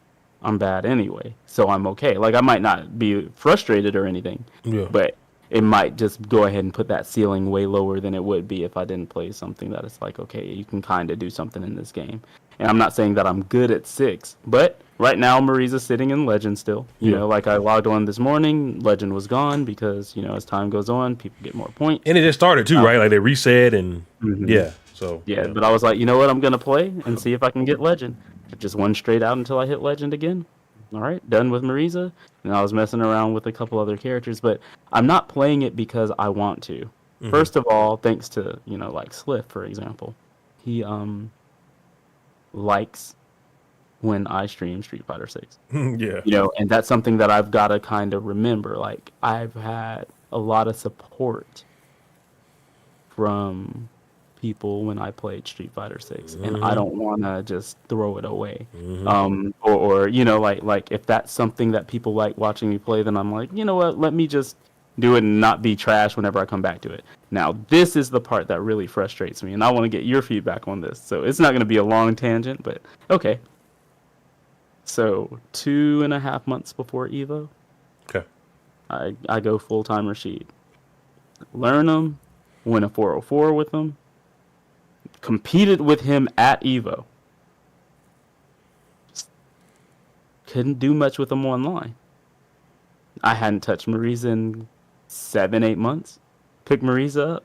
I'm bad anyway, so I'm okay. Like, I might not be frustrated or anything, but it might just go ahead and put that ceiling way lower than it would be if I didn't play something that is like, okay, you can kind of do something in this game. And I'm not saying that I'm good at 6, but Right now, Marisa's sitting in Legend still. You know, like I logged on this morning, Legend was gone because, as time goes on, people get more points. And it just started too, right? Like they reset and yeah. So yeah, but I was like, you know what? I'm gonna play and see if I can get Legend. I just went straight out until I hit Legend again. All right, done with Marisa. And I was messing around with a couple other characters, but I'm not playing it because I want to. First of all, thanks to like Sliff, for example, he likes when I stream Street Fighter 6. Yeah. And that's something that I've got to kind of remember. Like, I've had a lot of support from people when I played Street Fighter 6, and I don't want to just throw it away. Or like if that's something that people like watching me play, then I'm like, you know what, let me just do it and not be trash whenever I come back to it. Now, this is the part that really frustrates me, and I want to get your feedback on this. So it's not going to be a long tangent, but okay. So 2.5 months before Evo, I go full-time Rashid. Learn him, win a 404 with him, competed with him at Evo. Just couldn't do much with him online. I hadn't touched Marisa in 7-8 months. Pick Marisa up,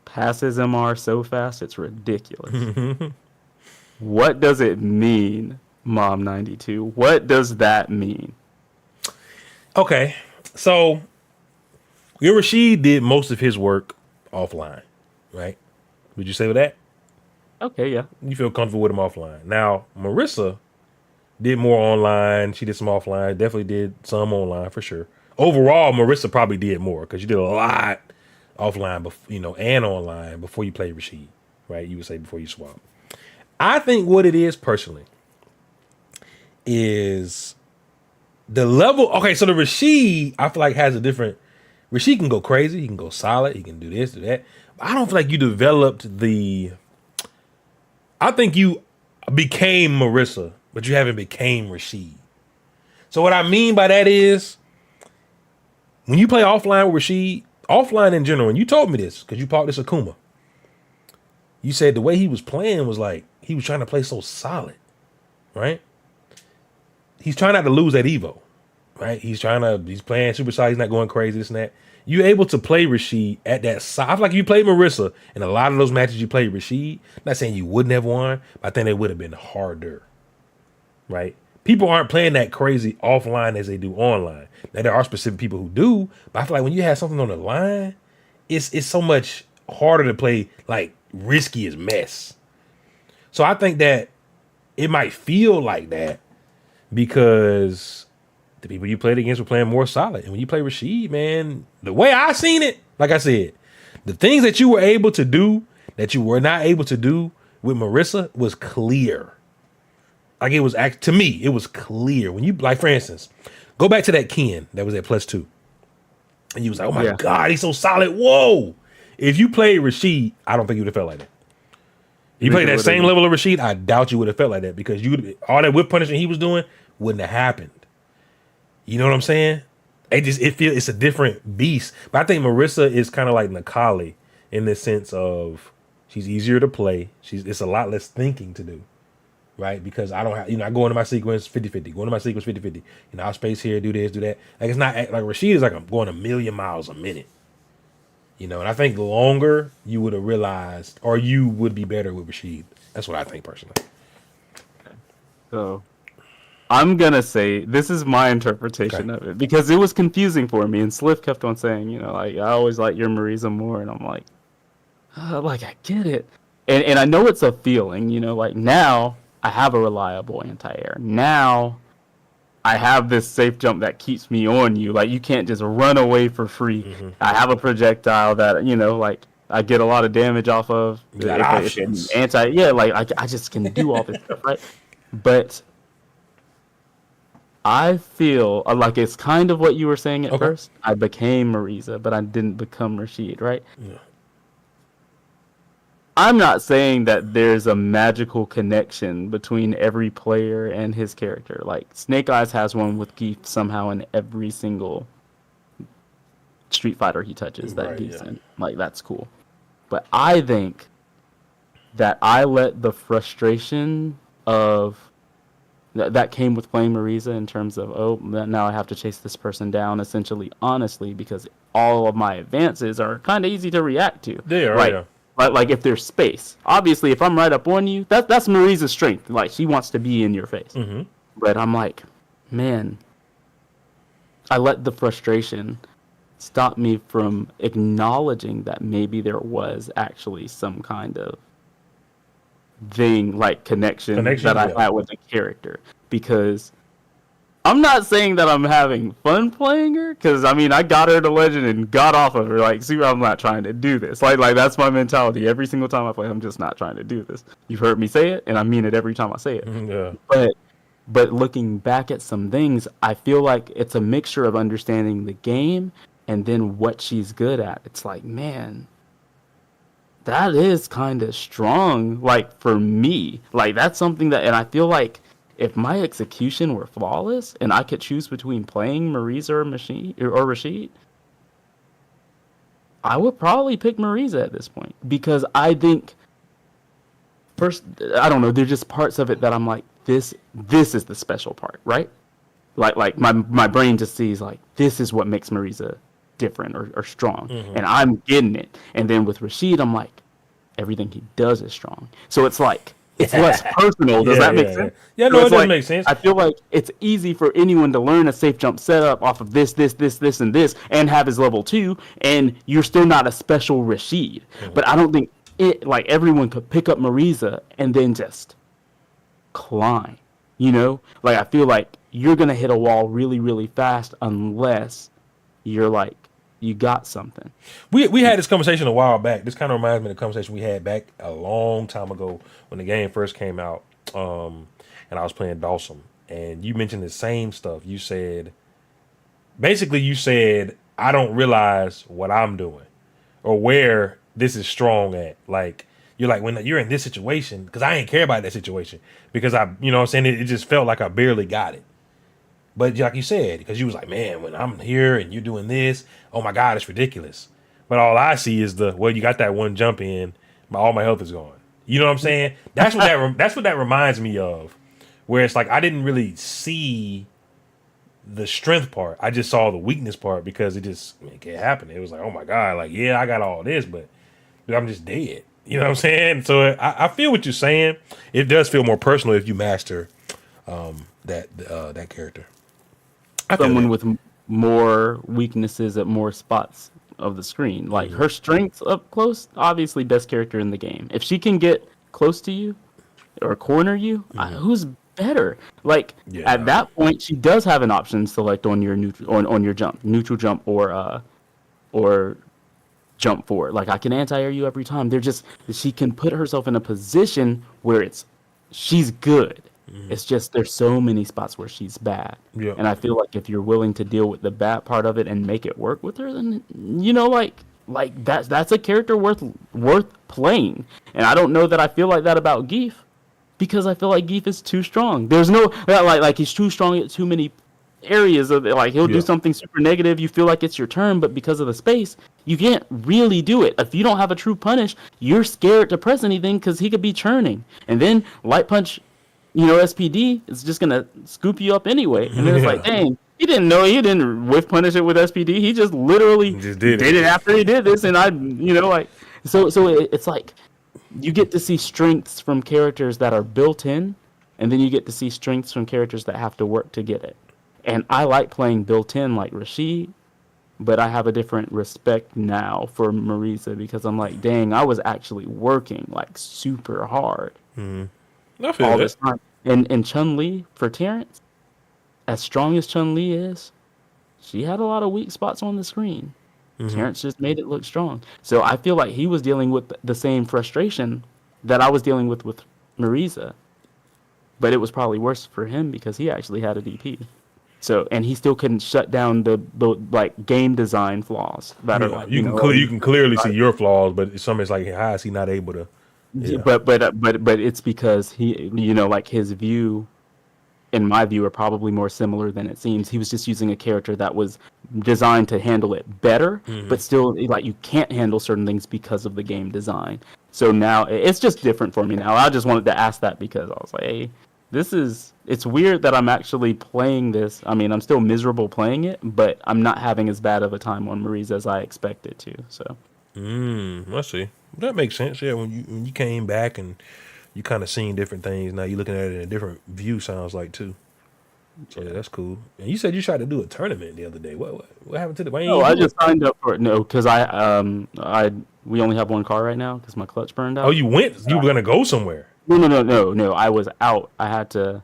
passes MR so fast, it's ridiculous. What does it mean, Mom 92? What does that mean? Okay, so your Rashid did most of his work offline, right? Would you say with that? Okay, yeah. You feel comfortable with him offline. Now, Marisa did more online. She did some offline. Definitely did some online for sure. Overall, Marisa probably did more because you did a lot offline, and online before you played Rashid, right? You would say before you swap. I think what it is personally is the level. Okay, so the Rashid, I feel like has a different. Rashid can go crazy. He can go solid. He can do this, do that. But I don't feel like you developed the. I think you became Marisa, but you haven't became Rashid. So what I mean by that is, when you play offline with Rashid, offline in general, and you told me this because you bought this Akuma. You said the way he was playing was like he was trying to play so solid, right? He's trying not to lose at Evo, right? He's playing super solid. He's not going crazy, this and that. You're able to play Rashid at that side. I feel like you played Marisa in a lot of those matches you played Rashid. Not saying you wouldn't have won, but I think they would have been harder, right? People aren't playing that crazy offline as they do online. Now, there are specific people who do, but I feel like when you have something on the line, it's so much harder to play, like, risky as mess. So I think that it might feel like that because the people you played against were playing more solid. And when you play Rashid, man, the way I seen it, like I said, the things that you were able to do that you were not able to do with Marisa was clear. Like, it was, to me, it was clear. When you, like, for instance, go back to that Ken that was at +2. And you was like, oh my God, he's so solid. Whoa. If you played Rashid, I don't think you would have felt like that. If you played that same level of Rashid, I doubt you would have felt like that because all that whip punishment he was doing wouldn't have happened. You know what I'm saying? It's a different beast. But I think Marisa is kind of like Nakali in the sense of she's easier to play. It's a lot less thinking to do. Right? Because I don't have, I go into my sequence 50-50, go into my sequence 50-50. I'll space here, do this, do that. Like, it's not like Rashid is like I'm going 1,000,000 miles a minute. And I think longer you would have realized, or you would be better with Rashid. That's what I think personally. So I'm gonna say this is my interpretation of it because it was confusing for me, and Sliff kept on saying, like, I always like your Marisa more, and I'm like, I get it, and I know it's a feeling, like now I have a reliable anti-air. Now I have this safe jump that keeps me on you. Like, you can't just run away for free. Mm-hmm. I have a projectile that, like, I get a lot of damage off of. I just can do all this stuff, right? But I feel like it's kind of what you were saying at first. I became Marisa, but I didn't become Rashid, right? Yeah. I'm not saying that there's a magical connection between every player and his character. Like, Snake Eyes has one with Geef somehow in every single Street Fighter he touches that Geef's in. Like, that's cool. But I think that I let the frustration of that came with playing Marisa in terms of, oh, now I have to chase this person down essentially honestly because all of my advances are kind of easy to react to. They are, like yeah. like if there's space, obviously if I'm right up on you, that's Marisa's strength. Like she wants to be in your face. Mm-hmm. But I'm like, man, I let the frustration stop me from acknowledging that maybe there was actually some kind of thing like connection that I had with the character, because I'm not saying that I'm having fun playing her, because I mean I got her to legend and got off of her. Like, see, I'm not trying to do this. Like that's my mentality. Every single time I play, I'm just not trying to do this. You've heard me say it, and I mean it every time I say it. Yeah. But looking back at some things, I feel like it's a mixture of understanding the game and then what she's good at. It's like, man, that is kind of strong, like, for me. Like, that's something that, and I feel like if my execution were flawless and I could choose between playing Marisa or Rashid, I would probably pick Marisa at this point. Because I think, first, I don't know, there's just parts of it that I'm like, this is the special part, right? Like my brain just sees, like, this is what makes Marisa different or strong, and I'm getting it. And then with Rashid, I'm like, everything he does is strong. So it's like, it's less personal. Does that make sense? Yeah, no, it does make sense. I feel like it's easy for anyone to learn a safe jump setup off of this, and this, and have his level 2, and you're still not a special Rashid. But I don't think like everyone could pick up Marisa and then just climb. You know, like I feel like you're gonna hit a wall really, really fast unless you're like, you got something. We had this conversation a while back. This kind of reminds me of the conversation we had back a long time ago when the game first came out, and I was playing Dawson, and you mentioned the same stuff. You said, I don't realize what I'm doing or where this is strong at. Like, you're like, when you're in this situation, because I ain't care about that situation, because you know what I'm saying, it just felt like I barely got it. But like you said, because you was like, man, when I'm here and you're doing this, oh my God, it's ridiculous. But all I see is you got that one jump in, all my health is gone. You know what I'm saying? That's what that reminds me of, where it's like I didn't really see the strength part. I just saw the weakness part because it happened. It was like, oh my God, like, yeah, I got all this, but I'm just dead. You know what I'm saying? So I feel what you're saying. It does feel more personal if you master that character. Someone with more weaknesses at more spots of the screen. Like, her strengths up close, obviously best character in the game. If she can get close to you or corner you, who's better? Like, at that point, she does have an option to select on your neutral jump, or jump forward. Like, I can anti-air you every time. She can put herself in a position where she's good. It's just there's so many spots where she's bad. Yeah. And I feel like if you're willing to deal with the bad part of it and make it work with her, then, you know, like that's a character worth playing. And I don't know that I feel like that about Geef, because I feel like Geef is too strong. There's no like he's too strong at too many areas of it. Like, he'll do something super negative, you feel like it's your turn, but because of the space, you can't really do it. If you don't have a true punish, you're scared to press anything because he could be churning. And then light punch, you know, SPD is just gonna scoop you up anyway, and then it's like, dang, he didn't whiff punish it with SPD. He just literally did it after he did this, and so it's like you get to see strengths from characters that are built in, and then you get to see strengths from characters that have to work to get it. And I like playing built in like Rashid, but I have a different respect now for Marisa because I'm like, dang, I was actually working like super hard. All this time. And Chun-Li for Terrence, as strong as Chun-Li is, she had a lot of weak spots on the screen. Terrence just made it look strong. So I feel like he was dealing with the same frustration that I was dealing with Marisa. But it was probably worse for him because he actually had a DP. So, and he still couldn't shut down the like game design flaws that are like, you can clearly see your flaws, but somebody's like, how is he not able to? Yeah. But it's because he, you know, like his view in my view are probably more similar than it seems. He was just using a character that was designed to handle it better, but still like you can't handle certain things because of the game design. So now it's just different for me now. I just wanted to ask that because I was like, hey, it's weird that I'm actually playing this. I mean, I'm still miserable playing it, but I'm not having as bad of a time on Marie's as I expected to. So, I see. That makes sense. Yeah, when you came back and you kind of seen different things, now you're looking at it in a different view. Sounds like too. So yeah, that's cool. And you said you tried to do a tournament the other day. What happened to the? Why no, ain't I you do it? just signed up for it. No, because we only have one car right now because my clutch burned Oh, out. you went. You were gonna go somewhere. No. I was out. I had to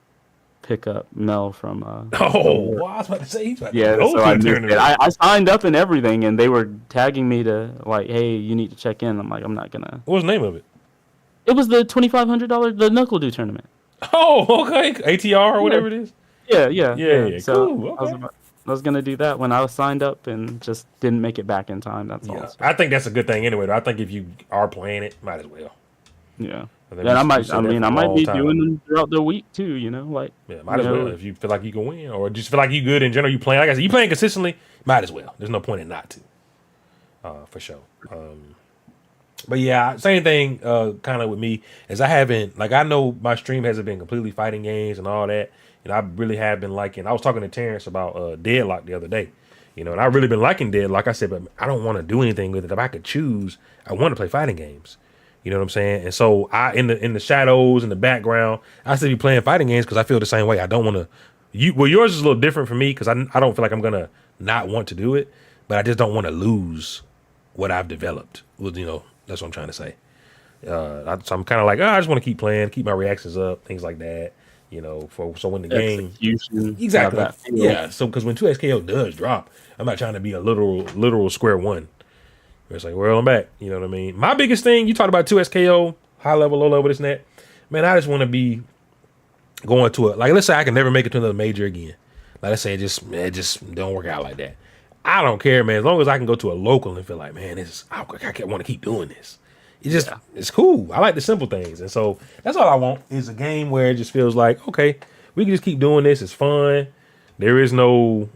pick up Mel from Oh, work. well, I was about to say he's about to Yeah, go so to I a missed it. tournament. I signed up and everything, and they were tagging me to like, hey, you need to check in. I'm like, I'm not gonna. What's the name of it? It was the $2,500 the Knuckle Do tournament. Oh, okay. ATR or whatever it is. Yeah. So Cool. Okay. I was gonna do that when I was signed up and just didn't make it back in time. That's all. Yeah, So, I think that's a good thing anyway. Though. I think if you are playing it, might as well. yeah. And then Yeah, we said that for I a might long be time. doing them throughout the week too. You know, like Yeah, might as well. If you feel like you can win, or just feel like you good in general, you playing. Like I said, you playing consistently. Might as well. There's no point in not to. For sure. But yeah, same thing. Kind of with me, as I haven't like I know my stream hasn't been completely fighting games and all that, and I really have been liking. I was talking to Terrence about Deadlock the other day, and I really been liking Deadlock. I said, but I don't want to do anything with it. If I could choose, I want to play fighting games. You know what I'm saying? And so I in the shadows in the background, I still be playing fighting games because I feel the same way. I don't want to. Well, yours is a little different for me because I don't feel like I'm gonna not want to do it, but I just don't want to lose what I've developed. Well, that's what I'm trying to say. So I'm kind of like, I just want to keep playing, keep my reactions up, things like that. So when the game exactly, yeah. So because when 2XKO does drop, I'm not trying to be a literal square one. It's like, well, I'm back. You know what I mean? My biggest thing, you talked about 2XKO, high level, low level, this and that. Man, I just want to be going to it. Like, let's say I can never make it to another major again. Like, let's say it just don't work out like that. I don't care, man. As long as I can go to a local and feel like, man, I want to keep doing this. It's cool. I like the simple things. And so that's all I want is a game where it just feels like, okay, we can just keep doing this. It's fun. There is no...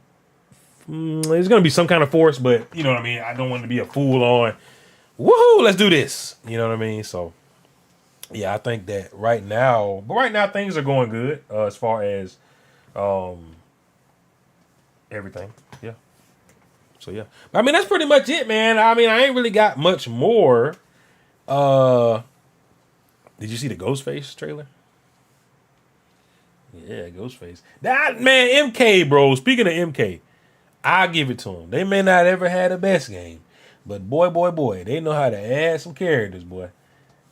there's going to be some kind of force, but you know what I mean? I don't want to be a fool on, woohoo, let's do this. You know what I mean? So, yeah, I think that right now things are going good as far as everything. Yeah. So, yeah. I mean, that's pretty much it, man. I mean, I ain't really got much more. Did you see the Ghostface trailer? Yeah, Ghostface. That, man, MK, bro. Speaking of MK, I'll give it to them. They may not ever had the best game, but boy, they know how to add some characters, boy.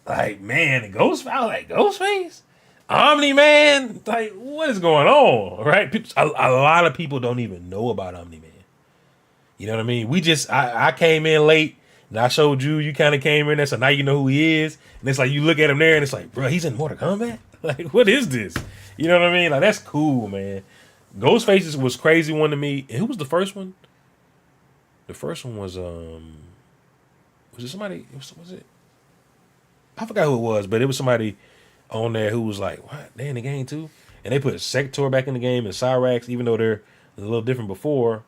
Like, man, the Ghostface, I was like, Ghostface? Omni-Man? Like, what is going on, right? A lot of people don't even know about Omni-Man. You know what I mean? I came in late, and I showed you kind of came in there, so now you know who he is. And it's like, you look at him there, and it's like, bro, he's in Mortal Kombat? Like, what is this? You know what I mean? Like, that's cool, man. Ghostface was crazy one to me. And who was the first one? The first one was it somebody? Was it? I forgot who it was, but it was somebody on there who was like, "What? They in the game too?" And they put Sector back in the game and Cyrax, even though they're a little different before.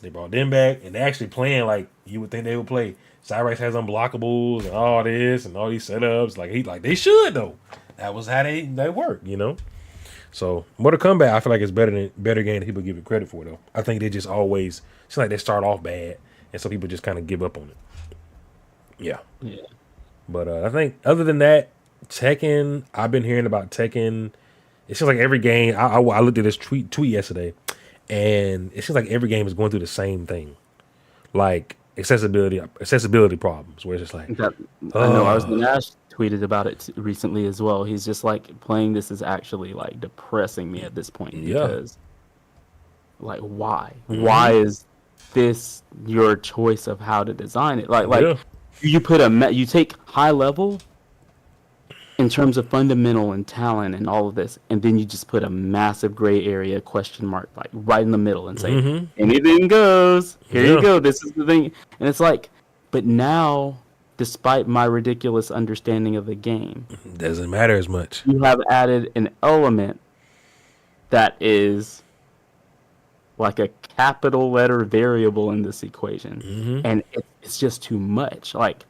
They brought them back, and they're actually playing like you would think they would play. Cyrax has unblockables and all this and all these setups. Like they should though. That was how they work, So Mortal Kombat, I feel like it's better game than people give it credit for though. I think they just always seems like they start off bad, and so people just kind of give up on it. Yeah. But I think other than that, Tekken. I've been hearing about Tekken. It seems like every game. I looked at this tweet yesterday, and it seems like every game is going through the same thing, like accessibility problems. Where it's just like, I know I was going to ask. Tweeted about it recently as well. He's just like, playing this is actually like depressing me at this point because, like, why? Mm-hmm. Why is this your choice of how to design it? Like you put you take high level in terms of fundamental and talent and all of this, and then you just put a massive gray area question mark like right in the middle and say anything goes. Here you go. This is the thing, and it's like, but now, despite my ridiculous understanding of the game, doesn't matter as much. You have added an element that is like a capital letter variable in this equation, and it's just too much. Like,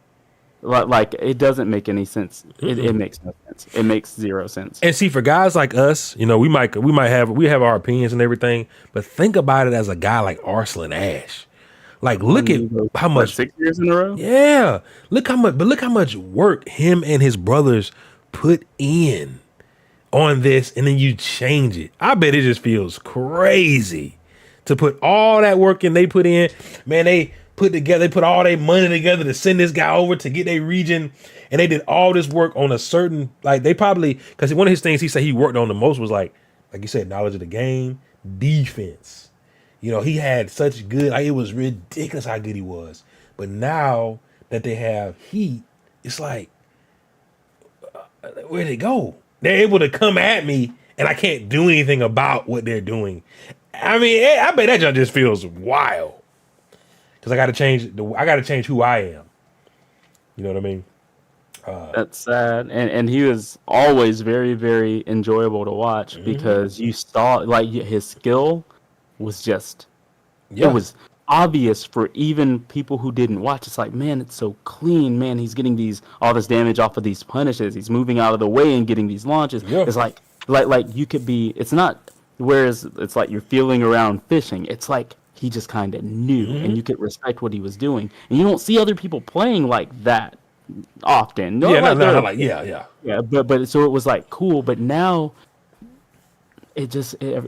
Like it doesn't make any sense. It makes no sense. It makes zero sense. And see, for guys like us, we have our opinions and everything, but think about it as a guy like Arslan Ash. Like, look at how much 6 years in a row. Yeah, look how much work him and his brothers put in on this, and then you change it. I bet it just feels crazy to put all that work in. They put in, man. They put all their money together to send this guy over to get their region, and they did all this work on a certain, like, they probably, because one of his things he said he worked on the most was like you said, knowledge of the game, defense. He had such good, like, it was ridiculous how good he was. But now that they have Heat, it's like, where'd they go? They're able to come at me, and I can't do anything about what they're doing. I mean, I bet that just feels wild. Because I got to change who I am. You know what I mean? That's sad, and he was always very, very enjoyable to watch because you saw, like, his skill was just, it was obvious for even people who didn't watch. It's like, man, it's so clean, man. He's getting all this damage off of these punishes. He's moving out of the way and getting these launches. Yeah. It's like you could be. It's not. Whereas it's like you're feeling around fishing. It's like he just kind of knew, and you could respect what he was doing. And you don't see other people playing like that often. No, yeah. But so it was like cool. But now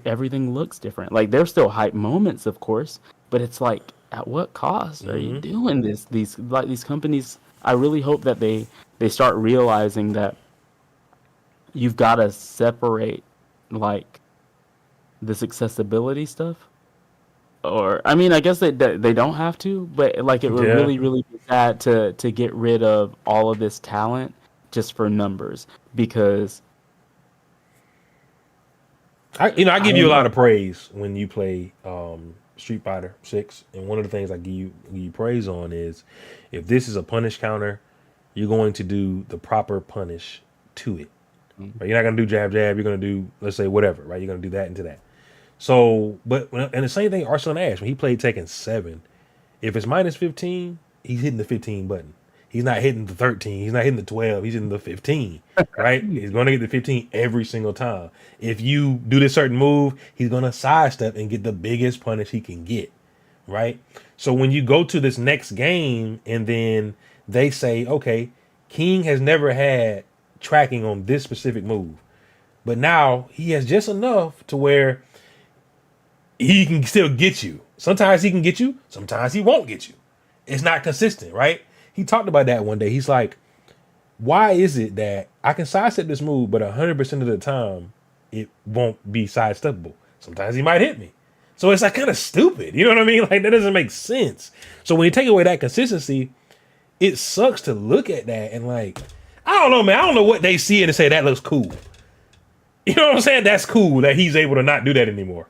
everything looks different. Like, there's still hype moments, of course, but it's like, at what cost are you doing this? These companies, I really hope that they start realizing that you've got to separate, like, this accessibility stuff. Or, I mean, I guess they don't have to, but, like, it would really, really be sad to get rid of all of this talent just for numbers, because I give you a lot of praise when you play Street Fighter 6, and one of the things I give you praise on is, if this is a punish counter, you're going to do the proper punish to it. Right? You're not going to do jab jab. You're going to do, let's say, whatever. Right? You're going to do that into that. So, and the same thing, Arslan Ash, when he played Tekken 7, if it's minus 15, he's hitting the 15 button. He's not hitting the 13. He's not hitting the 12. He's hitting the 15, right? He's going to get the 15 every single time. If you do this certain move, he's going to sidestep and get the biggest punish he can get, right? So when you go to this next game and then they say, okay, King has never had tracking on this specific move, but now he has just enough to where he can still get you. Sometimes he can get you. Sometimes he won't get you. It's not consistent, right? He talked about that one day. He's like, why is it that I can sidestep this move, but 100% of the time it won't be sidesteppable? Sometimes he might hit me. So it's like kind of stupid. You know what I mean? Like, that doesn't make sense. So when you take away that consistency, it sucks to look at that and, like, I don't know, man. I don't know what they see and say that looks cool. You know what I'm saying? That's cool that he's able to not do that anymore.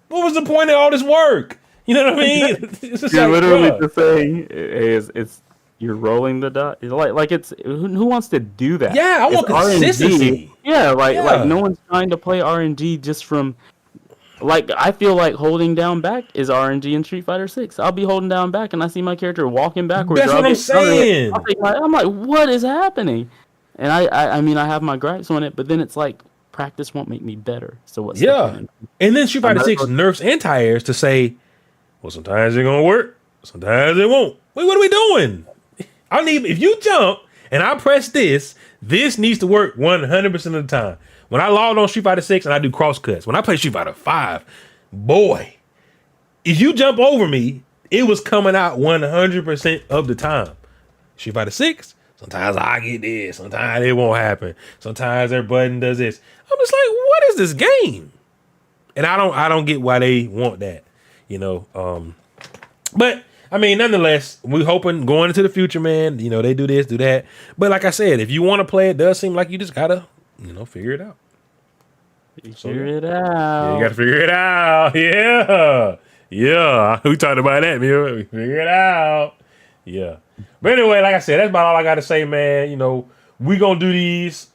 What was the point of all this work? You know what I mean? It's just you're like, literally just saying it's you're rolling the dot. Like it's who wants to do that? Yeah, I want consistency. Yeah, like no one's trying to play RNG just from, like, I feel like holding down back is RNG in Street Fighter 6. I'll be holding down back and I see my character walking backwards. That's what I'm saying. I'm like, what is happening? And I mean, I have my gripes on it, but then it's like, practice won't make me better. So what's the point? And then Street Fighter 6 nerfs anti-airs to say, well, sometimes it's gonna work, sometimes it won't. Wait, what are we doing? If you jump and I press this needs to work 100% of the time. When I logged on Street Fighter 6 and I do cross cuts, when I play Street Fighter 5, boy, if you jump over me, it was coming out 100% of the time. Street Fighter 6, sometimes I get this, sometimes it won't happen. Sometimes their button does this. I'm just like, what is this game? And I don't get why they want that, you know. But I mean, nonetheless, we're hoping going into the future, man, you know, they do this, do that. But like I said, if you want to play, it does seem like you just gotta, you know, figure it out. Figure it out. Yeah, you gotta figure it out. Yeah. Yeah. We talked about that, man. We figure it out. Yeah. But anyway, like I said, that's about all I gotta say, man. You know, we gonna do these.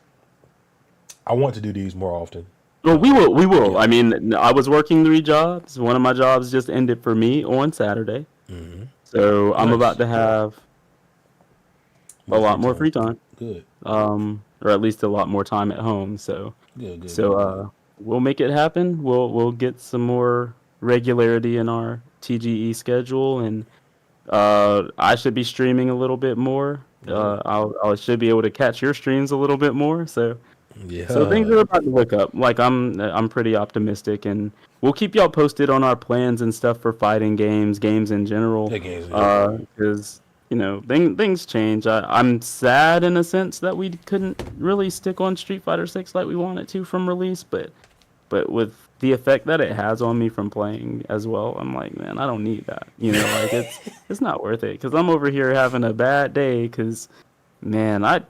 I want to do these more often. Well, we will. Yeah. I mean, I was working 3 jobs. One of my jobs just ended for me on Saturday. Mm-hmm. So I'm about to have a lot more free time. Good. Or at least a lot more time at home. So Good. We'll make it happen. We'll get some more regularity in our TGE schedule, and I should be streaming a little bit more. I should be able to catch your streams a little bit more. So things are about to look up. Like I'm pretty optimistic, and we'll keep y'all posted on our plans and stuff for fighting games in general. Because things change. I'm sad in a sense that we couldn't really stick on Street Fighter 6 like we wanted to from release, but with the effect that it has on me from playing as well, I'm like, man, I don't need that. Like it's not worth it, because I'm over here having a bad day because, man, I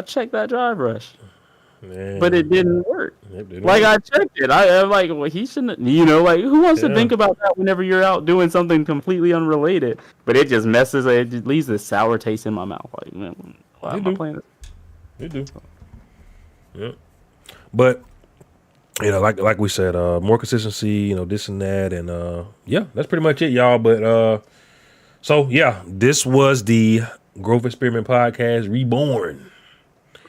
checked that drive rush. Man. But it didn't work. I checked it. I'm like, well, he shouldn't. Who wants to think about that whenever you're out doing something completely unrelated? But it just messes. It leaves this sour taste in my mouth. Like, man, why am I playing this? You do. Yeah. But like we said, more consistency. This and that, and that's pretty much it, y'all. But this was the Growth Experiment Podcast Reborn.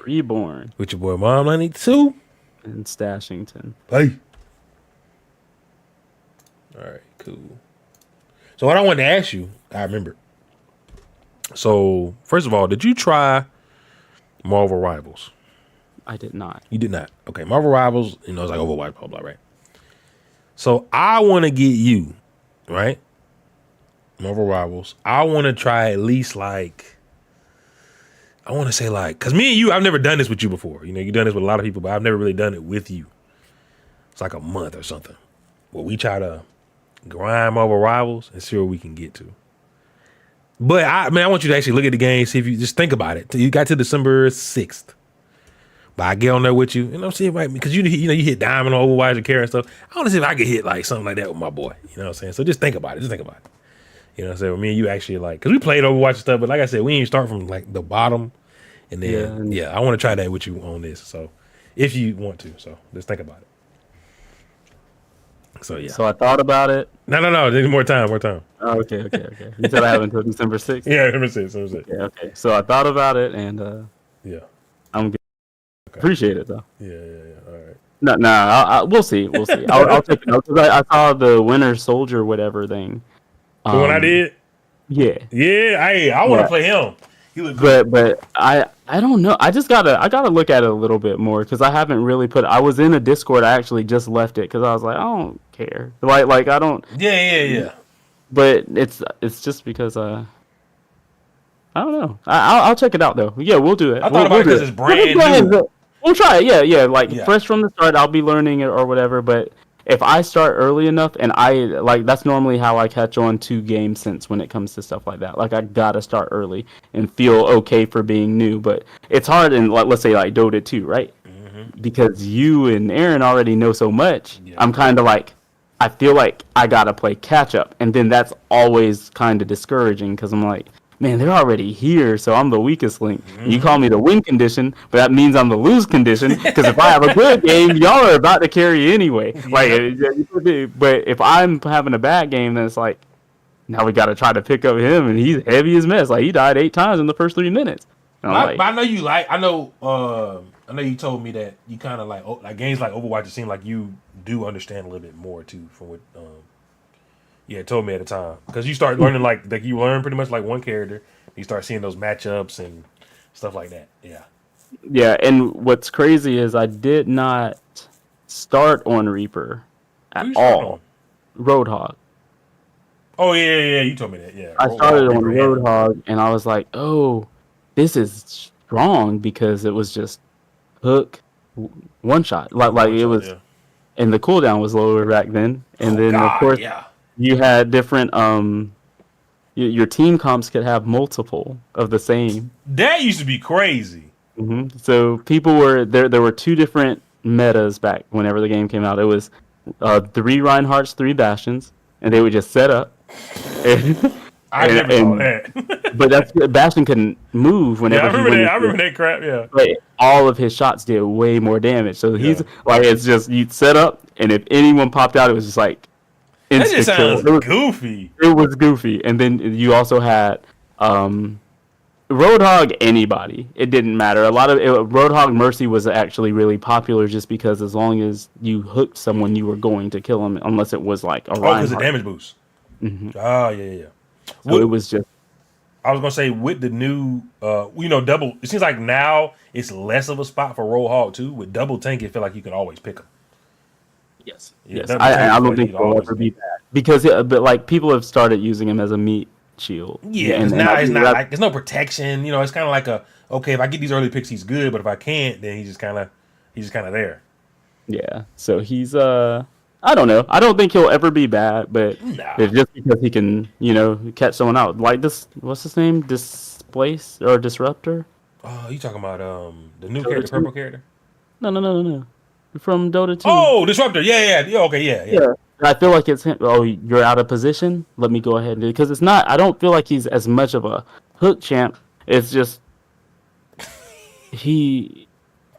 With your boy Mom 92 and Stashington. Hey. All right, cool. So what I wanted to ask you, I remember. So first of all, did you try Marvel Rivals? I did not. You did not. Okay, Marvel Rivals, it's like Overwatch, blah blah, right? So I want to get you, right? Marvel Rivals. I want to try at least I want to say because me and you, I've never done this with you before. You've done this with a lot of people, but I've never really done it with you. It's like a month or something. Well, we try to grind Marvel Rivals and see where we can get to. But I want you to actually look at the game, see if you just think about it. You got to December 6th. But I get on there with you, see if because you hit diamond on Overwatch and carry and stuff. I want to see if I could hit something like that with my boy. You know what I'm saying? So just think about it. You know what I'm saying? With me and you actually because we played Overwatch and stuff, but like I said, we didn't start from the bottom. And then, I want to try that with you on this. So if you want to, so just think about it. So, yeah. So I thought about it. No. There's more time. Oh, okay. You said I have until December 6th? Yeah, December 6th. Yeah, okay. So I thought about it, and I'm good. Okay. Appreciate it, though. Yeah. All right. No, we'll see. I'll take it out, because I saw the Winter Soldier whatever thing. The one I did? Yeah. Yeah, I want to play him. But I don't know. I gotta look at it a little bit more, because I haven't really I was in a Discord. I actually just left it because I was like, I don't care. Like I don't. Yeah. But it's just because I don't know. I'll check it out though. Yeah, we'll do it. I thought about it because it's brand new. We'll try it. Yeah. Fresh from the start, I'll be learning it or whatever. But if I start early enough, and that's normally how I catch on to game sense when it comes to stuff like that. I gotta start early and feel okay for being new. But it's hard in let's say Dota 2, right? Mm-hmm. Because you and Aaron already know so much. Yeah. I'm kind of I feel like I gotta play catch up, and then that's always kind of discouraging, because I'm like, man, they're already here, so I'm the weakest link. Mm-hmm. You call me the win condition, but that means I'm the lose condition, because if I have a good game, y'all are about to carry anyway. But if I'm having a bad game, then it's now we got to try to pick up him, and he's heavy as mess. He died 8 times in the first 3 minutes. But I know you I know you told me that you kind of like games like Overwatch. It seemed like you do understand a little bit more too from what told me at the time, because you start learning you learn pretty much one character. You start seeing those matchups and stuff like that. Yeah, and what's crazy is I did not start on Reaper at all. Roadhog. Oh yeah, you told me that. Yeah, I started on Roadhog, and I was like, oh, this is strong, because it was just hook one shot. It was, and the cooldown was lower back then, and of course. Yeah. You had different your team comps could have multiple of the same. That used to be crazy. Mm-hmm. So people were there. There were 2 different metas back whenever the game came out. It was 3 Reinhardts, 3 Bastions, and they would just set up. I never saw that. But Bastion couldn't move whenever. Yeah, I remember that crap. Yeah. But all of his shots did way more damage. So he's it's just you'd set up, and if anyone popped out, it was just that just sounds goofy. It was goofy. And then you also had Roadhog, anybody. It didn't matter. Roadhog Mercy was actually really popular just because as long as you hooked someone, you were going to kill them unless it was like a Oh, because of Reinhardt. damage boost. Mm-hmm. Oh, yeah. So it was just. I was gonna say with the new, double. It seems like now it's less of a spot for Roadhog too. With double tank, it feel like you can always pick them. Yes. Yeah, Yes. double tank, I feel don't like think you can it'll always ever be pick. bad because but like people have started using him as a meat shield. Yeah, because now it's not like there's no protection. It's kind of like okay, if I get these early picks, he's good, but if I can't, then he's just kind of there. Yeah. So he's I don't know. I don't think he'll ever be bad, but Nah. it's just because he can, catch someone out. Like this, what's his name? Displace or Disruptor? Oh, you talking about the new character, purple character? No. From Dota 2. Oh, Disruptor. Yeah. Okay, yeah. I feel like it's him. Oh, you're out of position. Let me go ahead and do it because it's not. I don't feel like he's as much of a hook champ. It's just he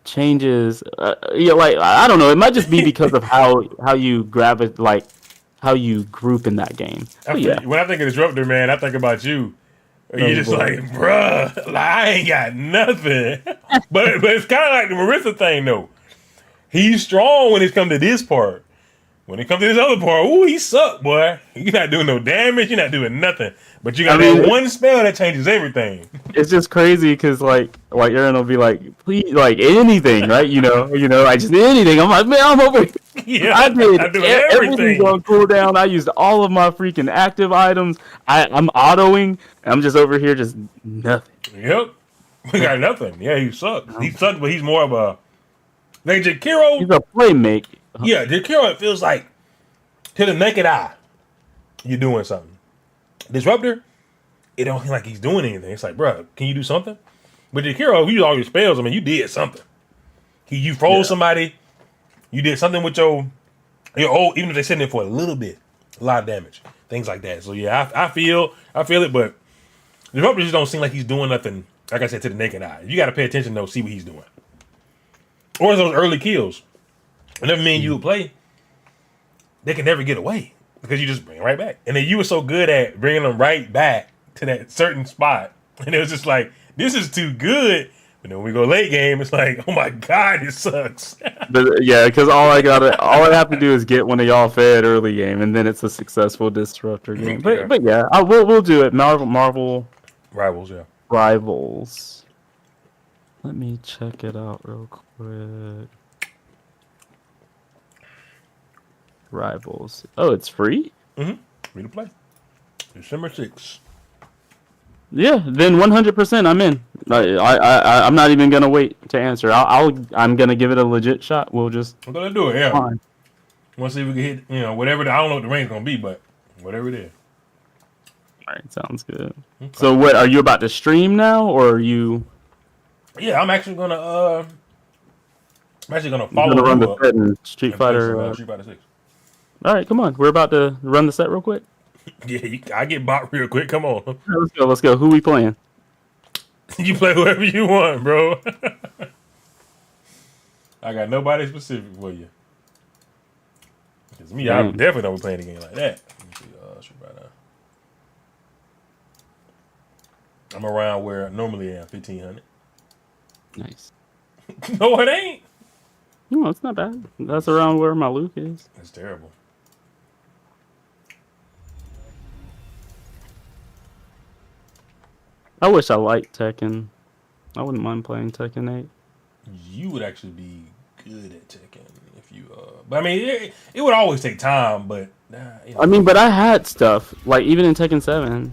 changes. Like I don't know. It might just be because of how you grab it, like how you group in that game. When I think of Disruptor, man, I think about you. You're just like, bruh, like, I ain't got nothing. but it's kind of like the Marissa thing, though. He's strong when it comes to this part. When it comes to this other part, ooh, he suck, boy. You're not doing no damage. You're not doing nothing. But you got that one spell that changes everything. It's just crazy because like Aaron will be like, please, like anything, right? I just need anything. I'm like, man, I'm over here. Yeah, I did everything on cooldown. I used all of my freaking active items. I'm autoing. And I'm just over here, just nothing. Yep, we got nothing. Yeah, he sucks. He sucks, but he's more of a like Jakiro. He's a playmate. Yeah, Jakiro, it feels like to the naked eye, you're doing something. Disruptor, it don't feel like he's doing anything. It's like, bro, can you do something? But Jakiro, if you use all your spells, I mean, you did something. You froze somebody. You did something with your old, even if they sitting there for a little bit, a lot of damage, things like that. So yeah, I feel it, but Disruptor just don't seem like he's doing nothing. Like I said, to the naked eye, you got to pay attention though, see what he's doing, or those early kills. Whenever me and you would play, they can never get away because you just bring them right back. And then you were so good at bringing them right back to that certain spot, and it was just like, this is too good. But then when we go late game, it's like, oh my god, it sucks. Yeah, because all I have to do is get one of y'all fed early game, and then it's a successful Disruptor game. But yeah, we'll do it. Marvel Rivals, yeah. Rivals. Let me check it out real quick. Rivals. Oh, it's free? Mm-hmm. Free to play. December 6th. Yeah, then 100% I'm in. I'm not even gonna wait to answer. I'm gonna give it a legit shot. We'll just. I'm gonna do it. Yeah. Fine. We'll see if we can hit. Whatever. I don't know what the range gonna be, but whatever it is. All right, sounds good. Okay. So, what are you about to stream now, or are you? Yeah, I'm actually gonna. follow. Gonna run the set in Street Fighter 6. All right, come on. We're about to run the set real quick. Yeah, I get bought real quick. Come on. Let's go. Who we playing? You play whoever you want, bro. I got nobody specific for you. Because me, I definitely don't be playing a game like that. Let me see, right now. I'm around where I normally am, 1,500. Nice. No, it ain't. No, it's not bad. That's around where my Luke is. That's terrible. I wish I liked Tekken. I wouldn't mind playing Tekken 8. You would actually be good at Tekken if you. But I mean, it would always take time. But I mean, but I had stuff like even in Tekken 7.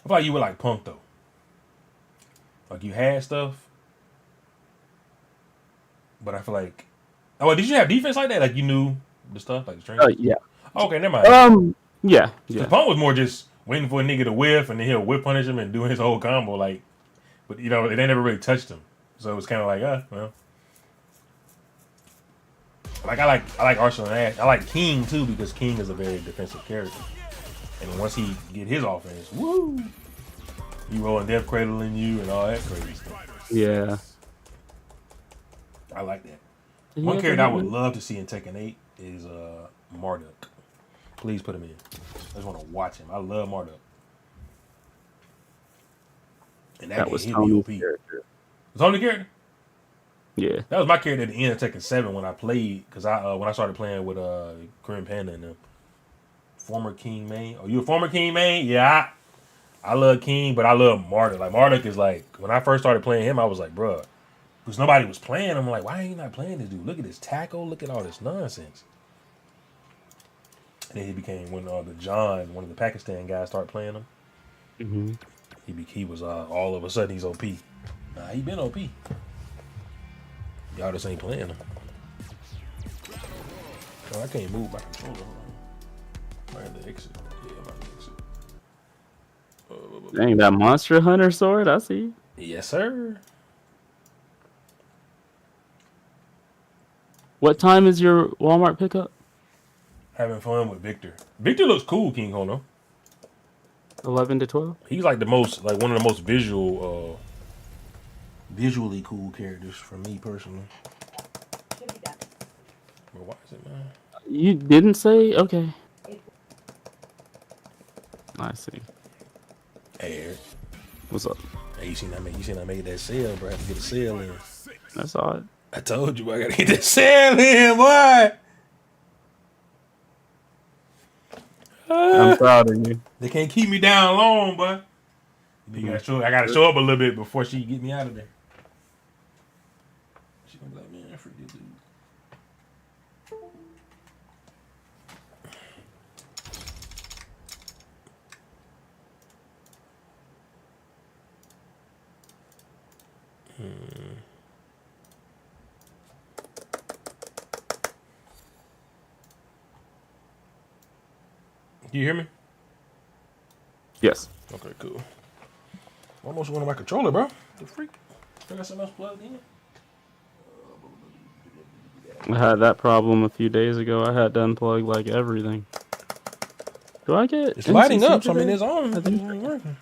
I thought you were like Punk though. Like you had stuff, but I feel like. Oh, did you have defense like that? Like you knew the stuff, like the strength. Yeah. Okay, never mind. Yeah. Punk was more just waiting for a nigga to whiff, and then he'll whip punish him and do his whole combo. Like, but they never really touched him, so it was kind of like, well. Like I like Arsenal and Ash. I like King too because King is a very defensive character, and once he get his offense, woo, he rolling death cradling you and all that crazy stuff. Yeah. I like that. One character I would love to see in Tekken 8 is Marduk. Please put him in. I just want to watch him. I love Marduk. And that That game was hit me Tony's OP. character. Was Tony character? Yeah. That was my character at the end of Tekken 7 when I played, because when I started playing with Grim Panda and them. Former King main. Oh, you a former King main? Yeah, I love King, but I love Marduk. Like Marduk is like, when I first started playing him, I was like, bruh, because nobody was playing. I'm like, why ain't you not playing this dude? Look at this tackle. Look at all this nonsense. And then he became when the John, one of the Pakistan guys, started playing him. Mm-hmm. He was all of a sudden he's OP. Nah, he been OP. Y'all just ain't playing him. Oh, I can't move my controller. I had to exit. Yeah, I'm about to exit. Dang, that Monster Hunter sword, I see. Yes, sir. What time is your Walmart pickup? Having fun with Victor. Victor looks cool, King Hono. 11 to 12? He's like one of the most visually cool characters for me personally. But why is it, man? You didn't say? Okay. I see. Hey, Eric. What's up? Hey, you seen I made that sale, bro. I had to get a sale in. That's odd. I told you, I gotta get that sale in, boy. I'm proud of you. They can't keep me down long, boy. I gotta show up a little bit before she get me out of there. She gonna be like, man, I forget dude. Do you hear me? Yes. Okay, cool. Almost went on my controller, bro. The freak. I got something else plugged in. I had that problem a few days ago. I had to unplug like everything. Do I get? It's lighting NCC up, so I mean today? it's on. I It think ain't working.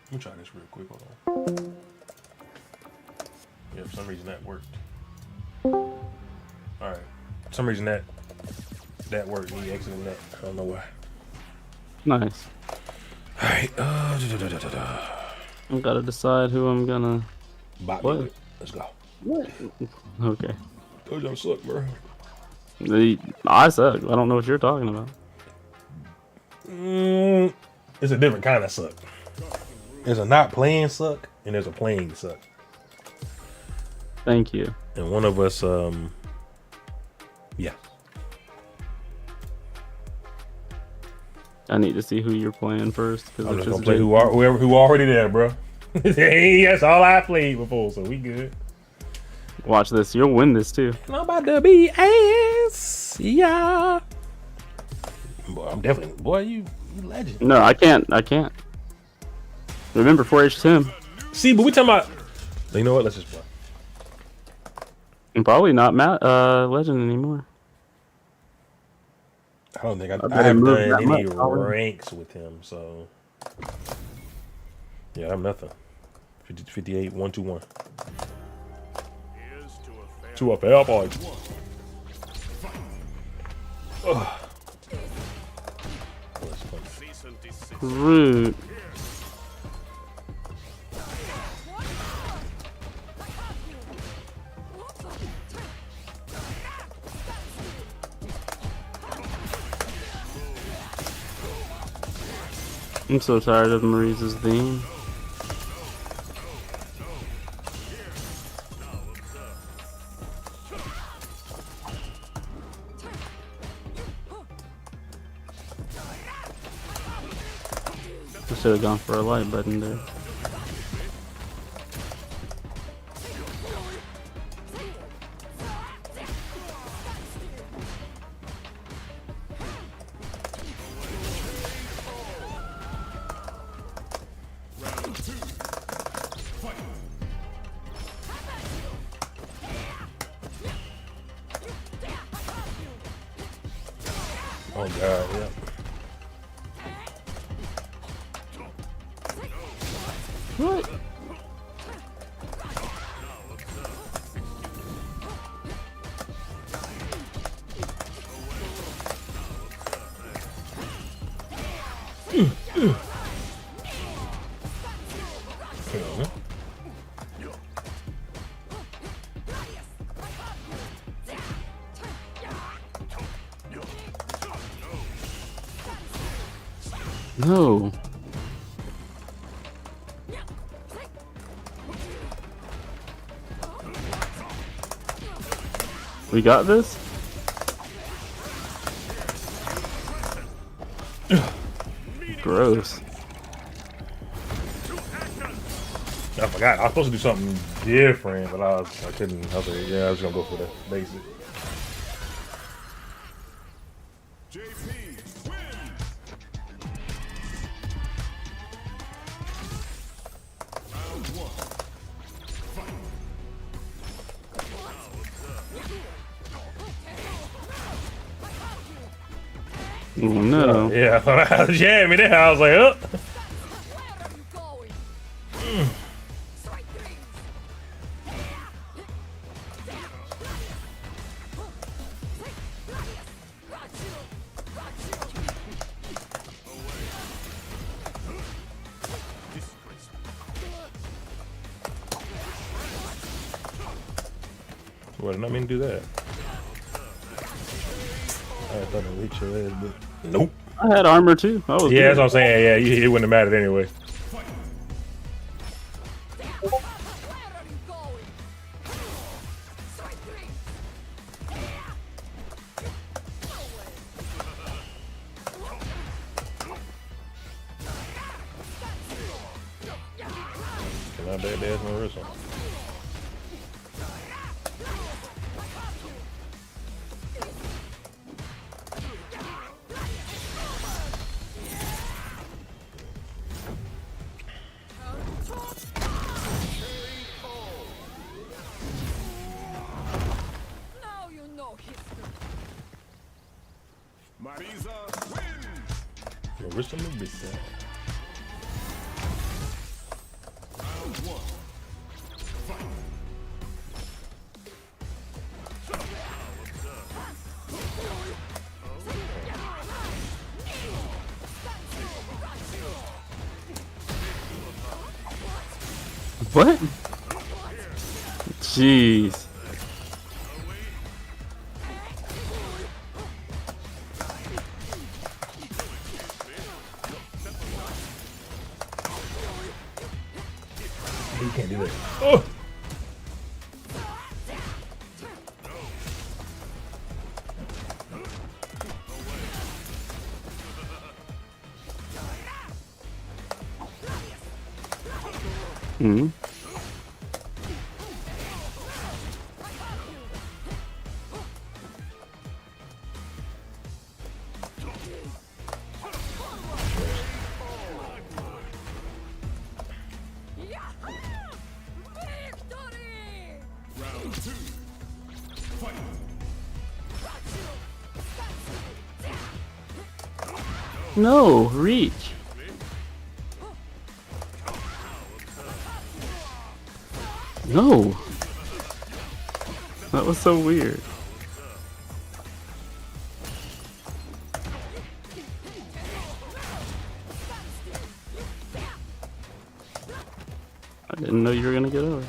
Let me try this real quick. Hold on. Yeah, for some reason that worked. Alright. For some reason that worked. Me exiting that. I don't know why. Nice. Alright. I gotta decide who I'm gonna. Bot What? me with. Let's go. What? Okay. Told you I suck, bro. I suck. I don't know what you're talking about. It's a different kind of suck. There's a not playing suck, and there's a playing suck. Thank you. And one of us, yeah. I need to see who you're playing first. I'm just gonna play who already there, bro. That's all I played before, so we good. Watch this. You'll win this too. I'm about to be ass, yeah. Boy, I'm definitely, boy, you legend. No, I can't. Remember 4H Tim. See, but we talking about. You know what? Let's just play. I'm probably not legend anymore. I don't think I better haven't move done that any much, probably. ranks with him, so yeah, I'm nothing. 50, 58, 1, 2, 1. To a fair fight. Rude. I'm so tired of Marise's theme. I should have gone for a light button there. Oh god, yeah. What? No. We got this? Gross. I forgot. I was supposed to do something different, but I couldn't. I was like, yeah, I was gonna go for the basic. Oh, no. Yeah, I thought I was jamming there. I was like, oh. Well, I didn't mean to do that. I thought I'd hit your ass, but nope. I had armor too. I was Yeah, good. that's what I'm saying. Yeah, it wouldn't have mattered anyway. Can I bet there's no wrist on? No wrist on the wrist. What? Jeez. You can't do that. Oh! Hmm. No, reach. No. That was so weird. I didn't know you were gonna get over.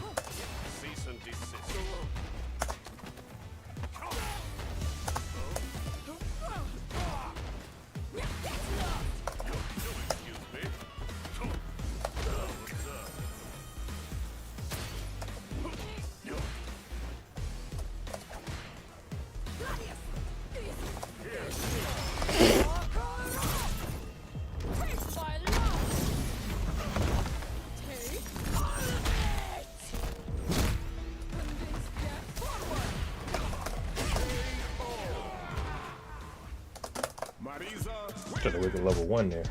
Trying to wait at level 1 there.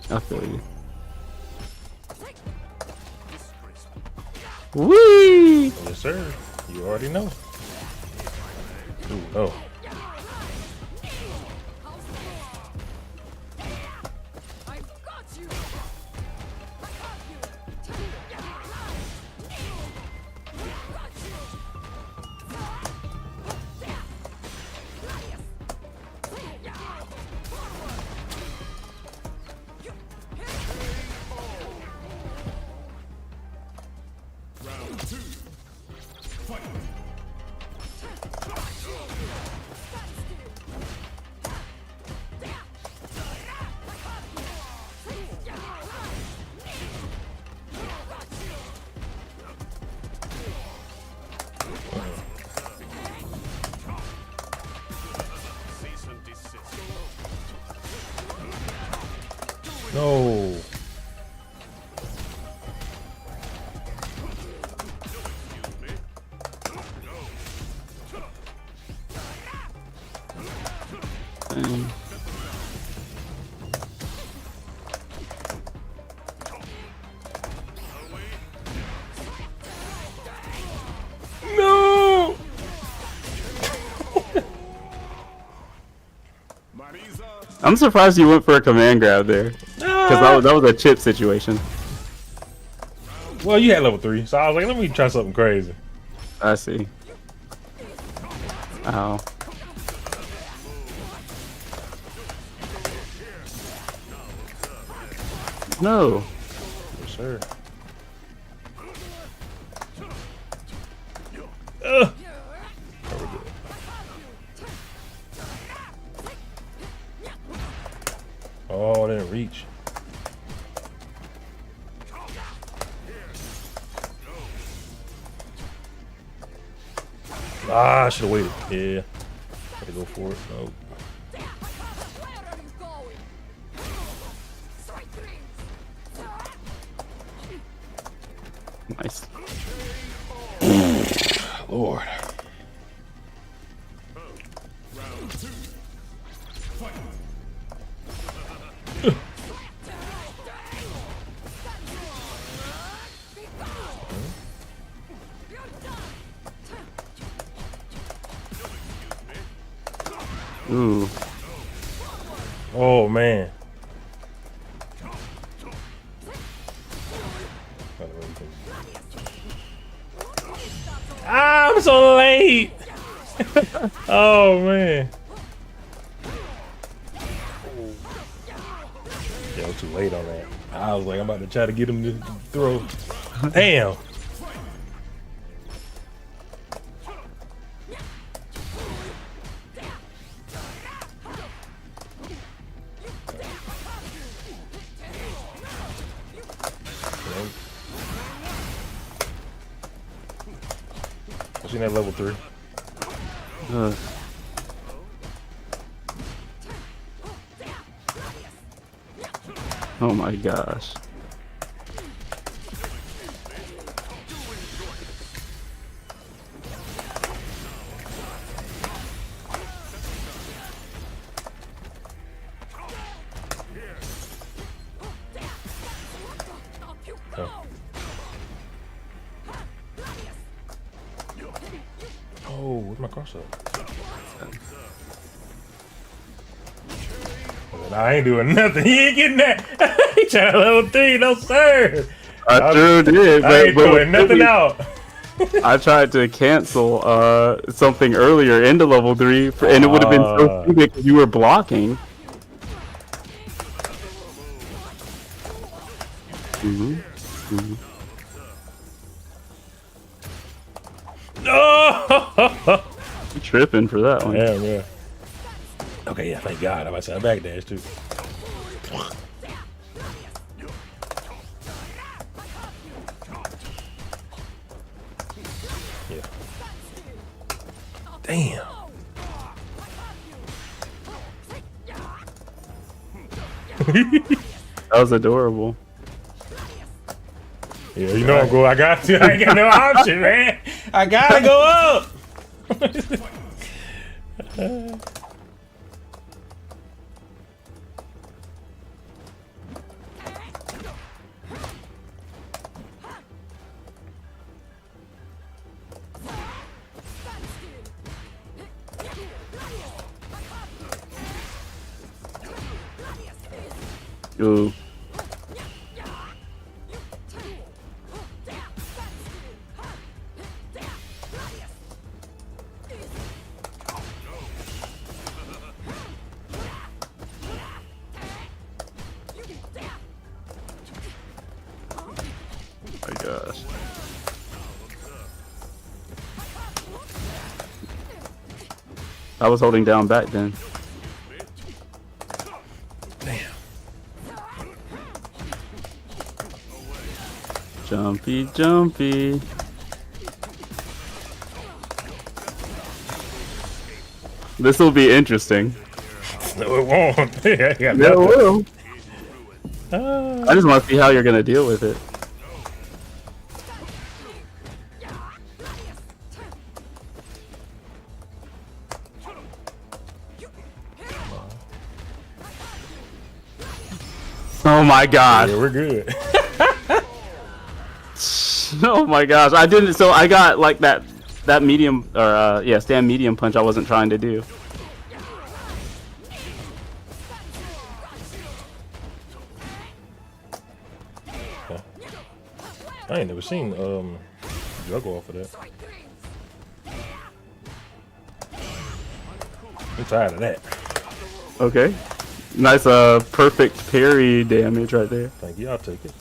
I feel you. Whee! Yes, sir. You already know. Ooh, oh. I'm surprised you went for a command grab there. Because that was a chip situation. Well, you had level 3, so I was like, let me try something crazy. I see. Ow. No. Yes, sir. Oh, didn't reach. Ah, I should have waited. Yeah. Gotta go for it. Oh. Nice. Lord. Ooh. Oh man. Ah, I'm so late. Oh man. Yeah, I'm too late on that. I was like, I'm about to try to get him to throw. Damn. I seen that level 3. Oh my gosh. Oh, where's my cross up? I ain't doing nothing. He ain't getting that. He trying to level 3, no sir. I sure did. I ain't throwing nothing out. I tried to cancel something earlier into level 3, and it would have been so stupid because you were blocking. No! You tripping for that one. Yeah, yeah. Okay, yeah, thank God. I'm about to say backdash too. Yeah. Damn. That was adorable. Yeah, you know I'm going. I got to. I ain't got no option, man. I gotta go up. Ooh. My gosh. I was holding down back then. Damn. Jumpy, jumpy. This will be interesting. No, it won't. I got Yeah, it will. nothing. I just want to see how you're gonna deal with it. Oh my god. Yeah, we're good. Oh my gosh. I didn't, so I got like that medium, or yeah, stand medium punch I wasn't trying to do. Okay. I ain't never seen juggle off of that. I'm tired of that. Okay. Nice perfect parry damage right there. Thank you, I'll take it.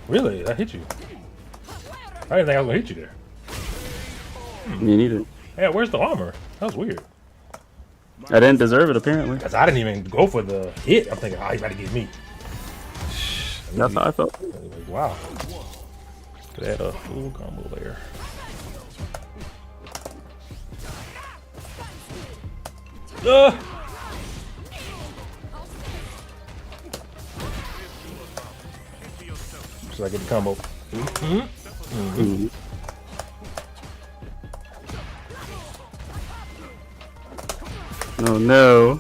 Really? I hit you. I didn't think I was gonna hit you there. You need it. Yeah, where's the armor? That was weird. I didn't deserve it apparently. Cause I didn't even go for the hit. I'm thinking, oh, he's about to get me. That's how I felt. Like, wow. Could add a full combo there. So I get the combo. Oh no.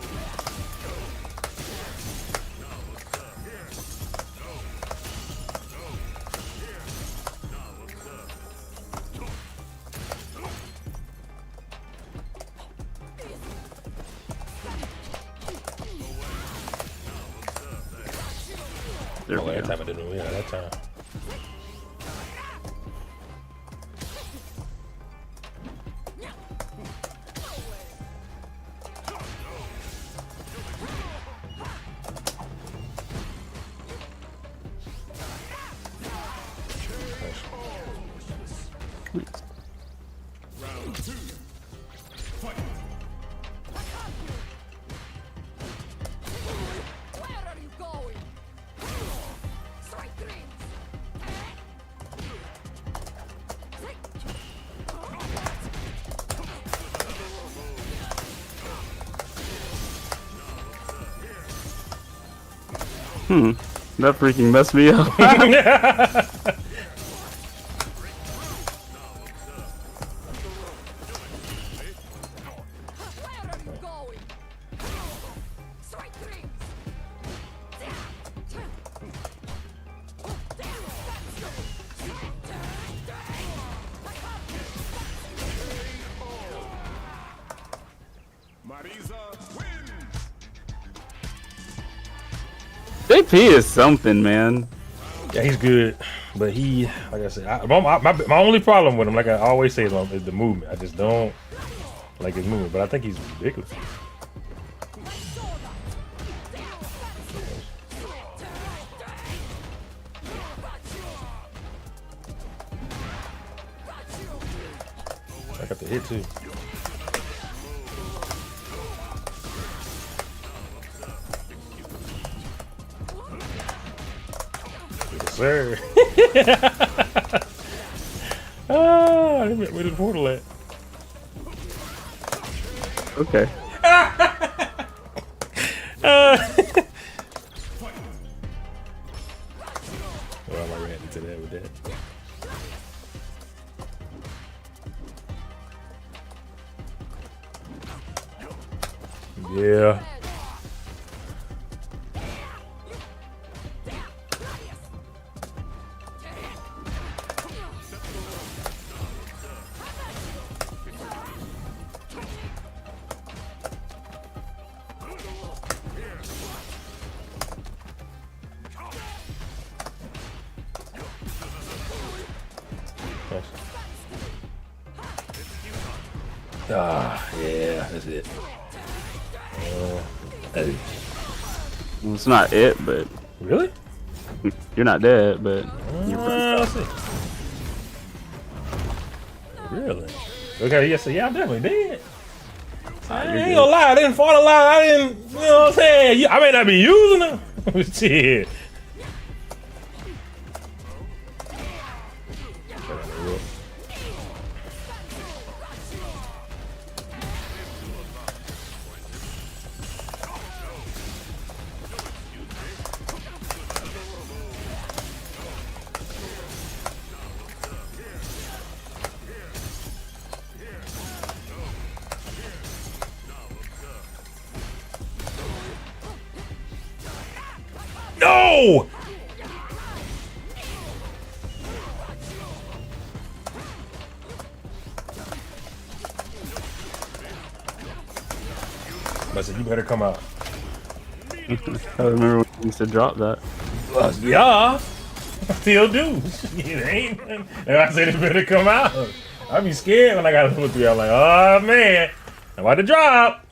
There we That go. time I didn't win that time. That freaking messed me up. JP is something, man. Yeah, he's good, but he, like I said, my only problem with him, like I always say, is the movement. I just don't like his movement, but I think he's ridiculous. I got the hit too. Sir. Where did the portal at? Okay. Well, I ran into that with that. Yeah. Yeah, that's it. Hey. Well, it's not it, but Really? you're not dead, but you're Let's see. Really? Okay, yes, yeah, I'm definitely dead. I ain't gonna lie, I didn't fall a lot. I didn't, you know what I'm saying? I may not be using them. Shit. No! I said, you better come out. I remember when you used to drop that. Yeah, I still do. It ain't. And I said, it better come out. I'd be scared when I got a level 3. I'm like, oh man, I'm about to drop.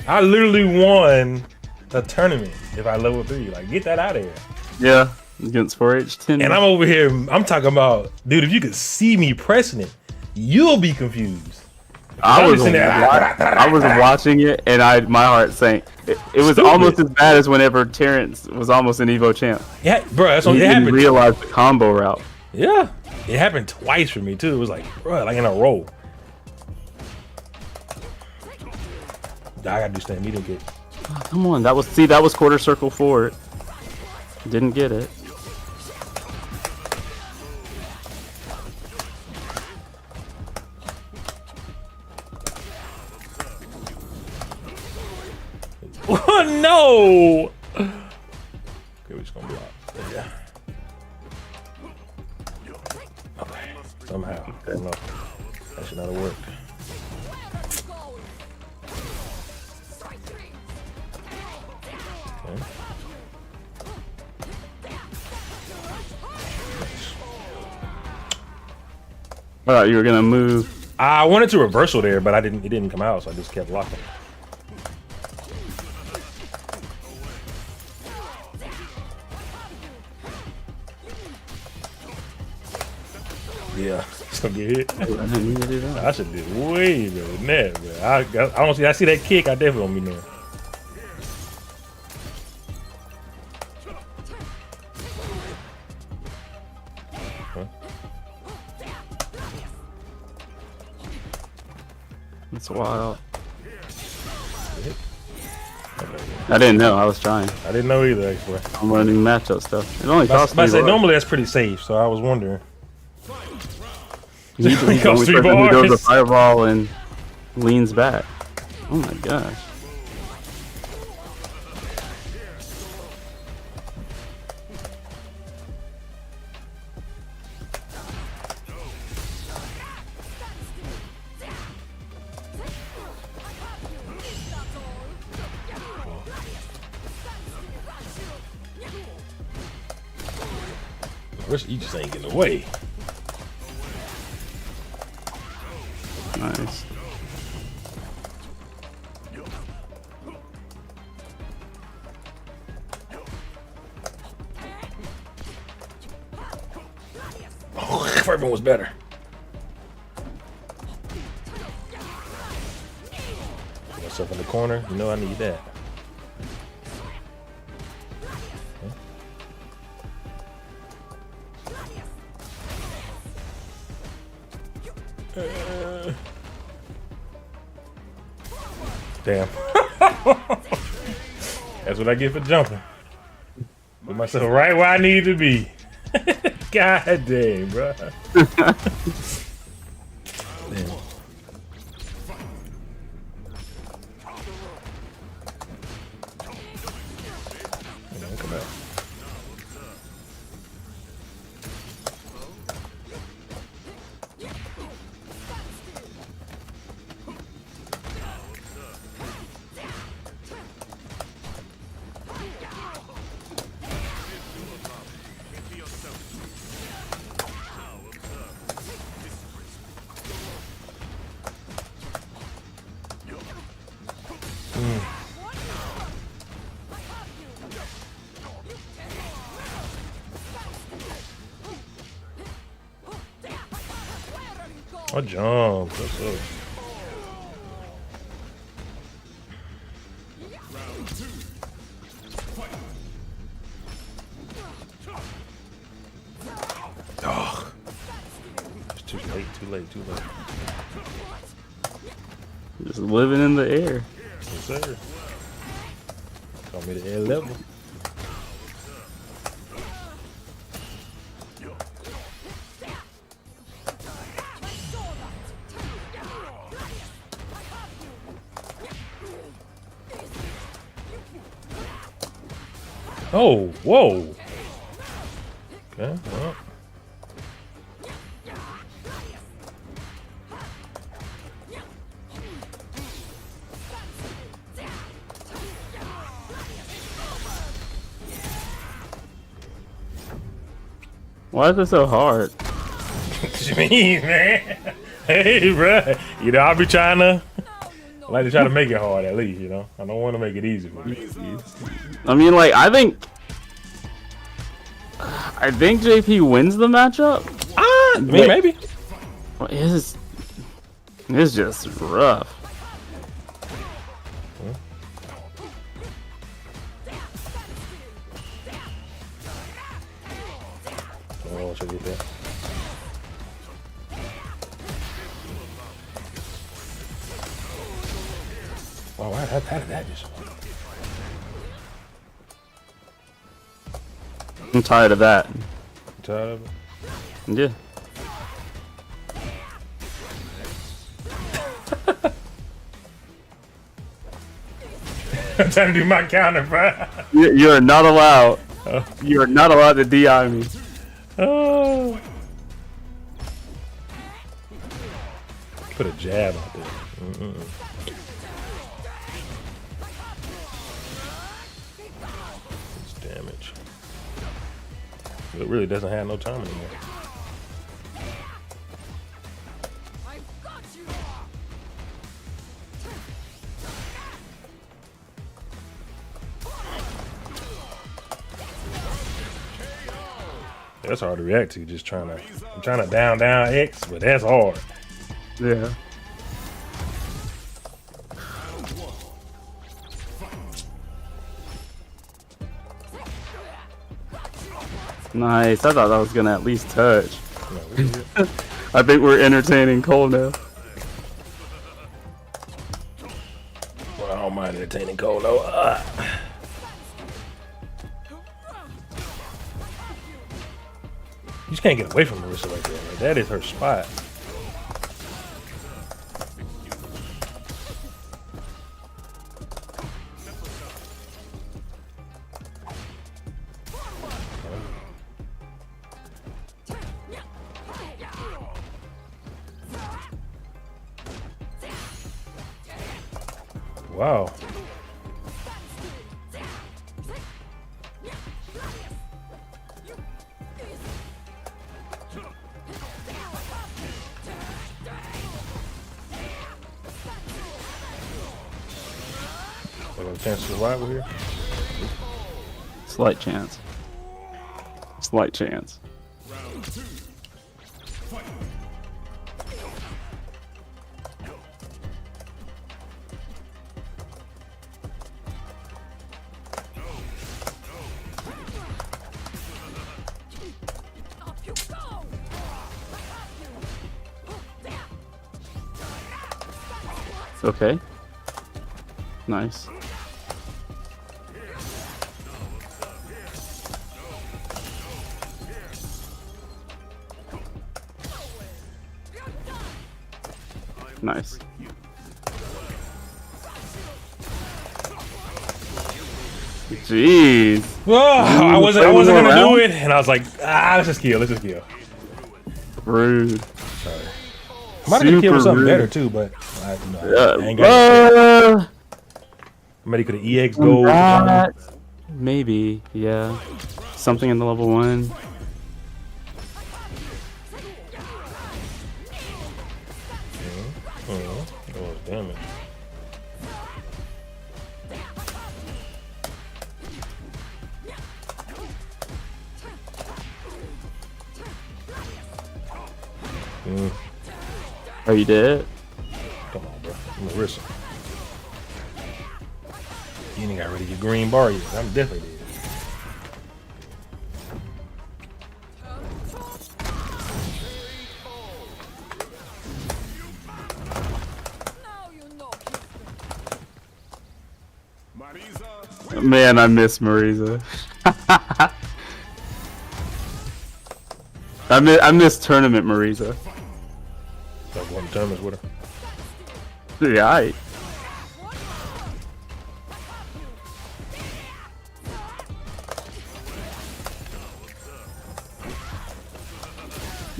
I literally won a tournament if I level 3. Like, get that out of here. Yeah, against 4H10. And I'm over here, I'm talking about, dude, if you could see me pressing it, you'll be confused. I was watching it, and my heart sank. It was Stupid. almost as bad as whenever Terrence was almost an Evo champ. Yeah, bro, that's what He happened. didn't realize the combo route. Yeah, it happened twice for me too. It was like, bro, like in a row. I gotta do stand medium kick. Oh, come on, that was quarter circle forward. Didn't get it. Oh no! Okay, we're just gonna block. Yeah. Okay, somehow. I don't know. That should not have worked. Okay. I thought you were gonna move. I wanted to reversal there, but I didn't. It didn't come out, so I just kept locking. Yeah, so get hit. I should do way better than that, but I don't see. I see that kick. I definitely don't be there. Huh? That's wild. I didn't know. I was trying. I didn't know either, actually. I'm learning matchup stuff. It only costs me. I said normally that's pretty safe, so I was wondering. He's the only person who does a fireball and leans back. Oh my gosh. You just ain't getting away. Nice. Oh, first one was better. Put myself in the corner. You know I need that. Damn. That's what I get for jumping. Put myself right where I need to be. God dang, bro. Damn. Come back. I jump. What's up? Oh, it's too late. Too late. Too late. Just living in the air. Yes, sir. Call me the air level. Oh, whoa. Okay, well. Why is it so hard? What you mean, man? Hey, bro. You know, I'll be trying to. I like to try to make it hard at least, you know. I don't want to make it easy for you. I mean, like, I think JP wins the matchup. I mean, maybe. It's just rough. Oh, should get that. Oh, how did that just? I'm tired of that. You tired of it? Yeah. I'm trying to do my counter, bro. You are not allowed. You are not allowed to DI me. Oh. Put a jab out there. It's damage. It really doesn't have no time anymore. That's hard to react to. Just I'm trying to down X, but that's hard. Yeah. Nice. I thought that was gonna at least touch. No, I think we're entertaining Cole now. well, I don't mind entertaining Cole though. You just can't get away from Marissa like that. Like, that is her spot. Wow. A chance to survive here? Slight chance. Slight chance. Okay. Nice. Nice. Jeez. Oh, I wasn't gonna do it, and I was like, let's just kill. Rude. Sorry. I might have to kill with something rude. better too, but I ain't got it. Maybe could have EX gold. Maybe, yeah. Something in the level 1. Oh, damn it. Are you dead? Come on, bro. I'm Marissa. You ain't got rid of your green bar yet. I'm definitely dead. Man, I miss Marisa. I miss tournament Marisa. Like one tournaments with her. Yeah, I.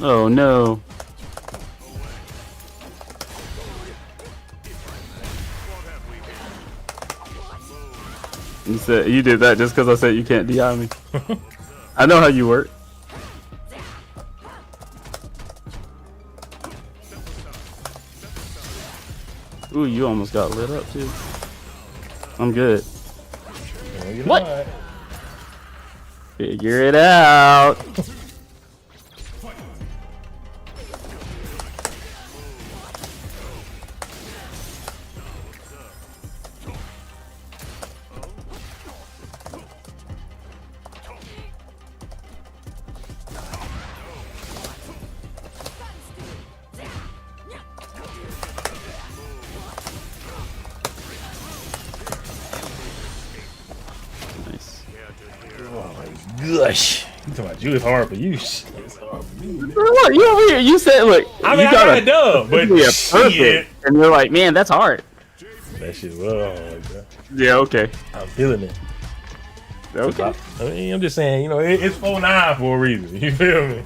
Oh no. You did that just because I said you can't DI me. I know how you work. Ooh, you almost got lit up too. I'm good. What? Figure it out. Gosh, you talking about you? It's hard for you. It's hard for me. Look, you over here. You said, look. I mean, I got a dub, but perfect. And you're like, man, that's hard. That shit was hard. Yeah, okay. I'm feeling it. Okay. I mean, I'm just saying, you know, it's 4-9 for a reason. You feel me?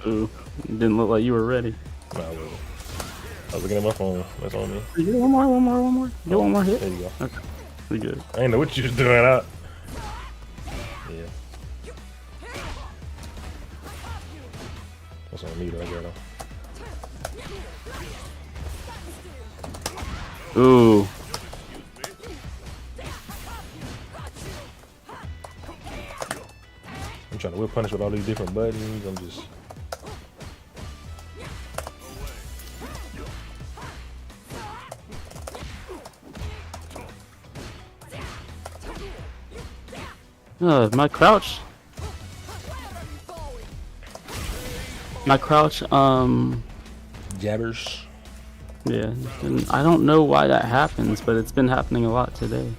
Ooh, didn't look like you were ready. No, I wasn't. I was looking at my phone. That's on me. Get one more. Get one more hit. There you go. Okay. We good. I didn't know what you was doing out. Yeah. That's on me though, girl. Ooh. I'm trying to whip punish with all these different buttons. I'm just. My crouch. Jabbers. Yeah. And I don't know why that happens, but it's been happening a lot today.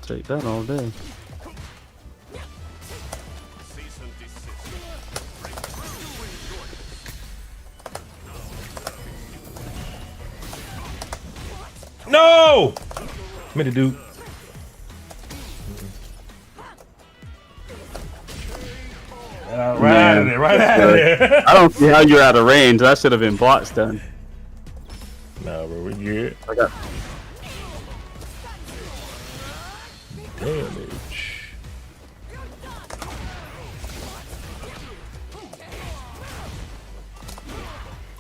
Take that all day. No! Meant to do. Right out of there, right out of there. I don't see how you're out of range. That should have been block stun. Nah, bro, we're good. I got damage.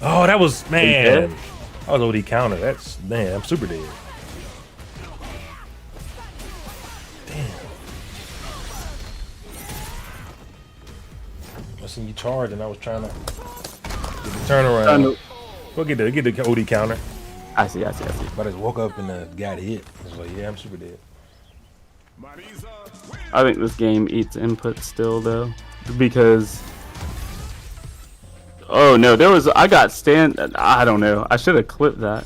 Oh, that was, man. That was OD counter. That's, man, I'm super dead. Damn. I seen you charge and I was trying to get the turnaround. Go get the OD counter. I see. But I just woke up and got hit. I was like, yeah, I'm super dead. I think this game eats input still though, because oh no, I got stand. I don't know. I should have clipped that.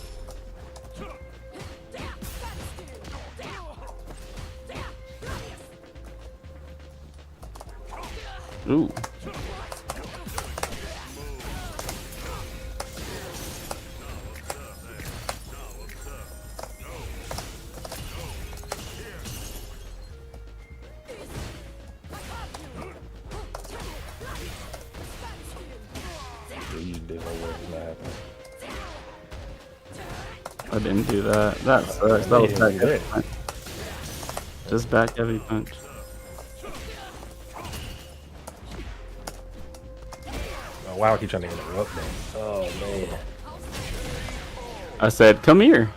Ooh. I didn't do that. That sucks. That was back heavy punch. Just back heavy punch. Oh, wow, I keep trying to interrupt that. Oh, man. I said, come here.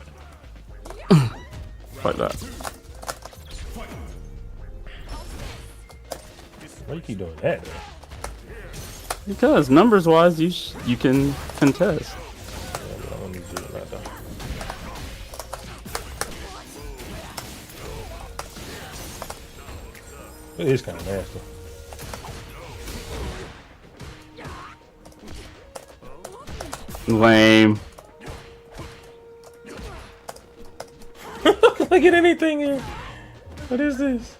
Like that. Why you keep doing that, though? Because numbers wise, you can contest. Yeah, I don't need to do it right now. It is kind of nasty. Lame. Look at anything here. What is this?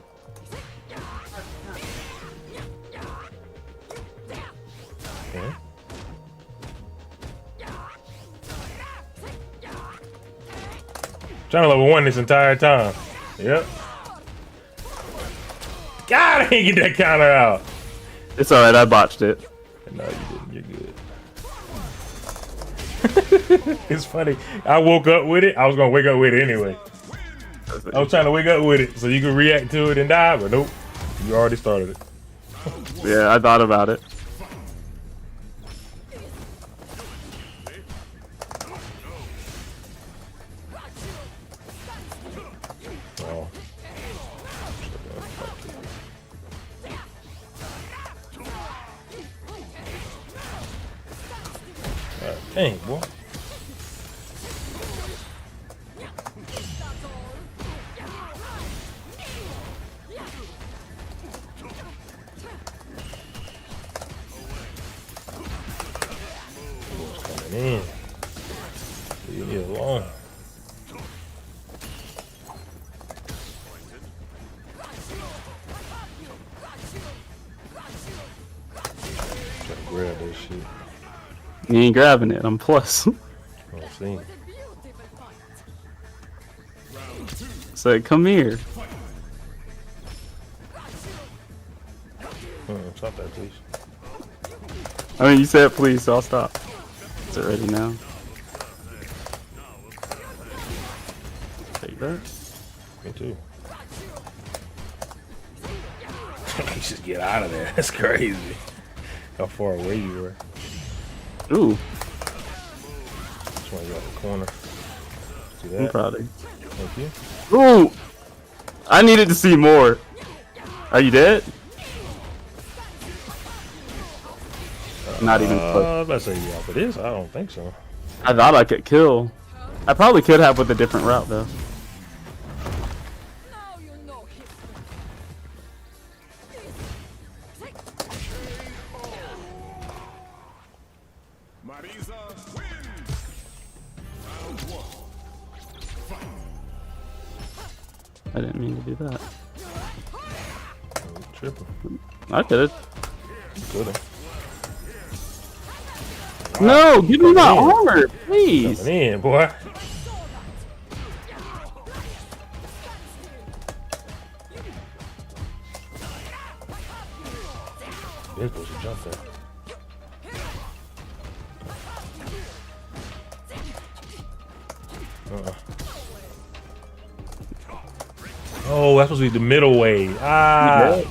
Okay. Trying to level 1 this entire time. Yep. God, I didn't get that counter out. It's alright, I botched it. No, you didn't. You're good. It's funny. I woke up with it. I was gonna wake up with it anyway. I was trying to wake up with it so you could react to it and die, but nope. You already started it. Yeah, I thought about it. Oh. God dang, boy. Man, leave me alone. Try to grab that shit. You ain't grabbing it. I'm plus. I don't see him. Say, come here. Stop that, please. I mean, you said please, so I'll stop. Is it ready now? Take that. Me too. You just get out of there. That's crazy. How far away you were. Ooh. Just want to get out the corner. See that? I'm proud of you. Thank you. Ooh! I needed to see more. Are you dead? Not even close. Let's say yeah for this. I don't think so. I thought I could kill. I probably could have with a different route though. I didn't mean to do that. Triple. I could have. Could have. No, give me my armor, please. Coming in, boy. They're supposed to jump there. Oh, that's supposed to be the middle way. Ah. Yeah.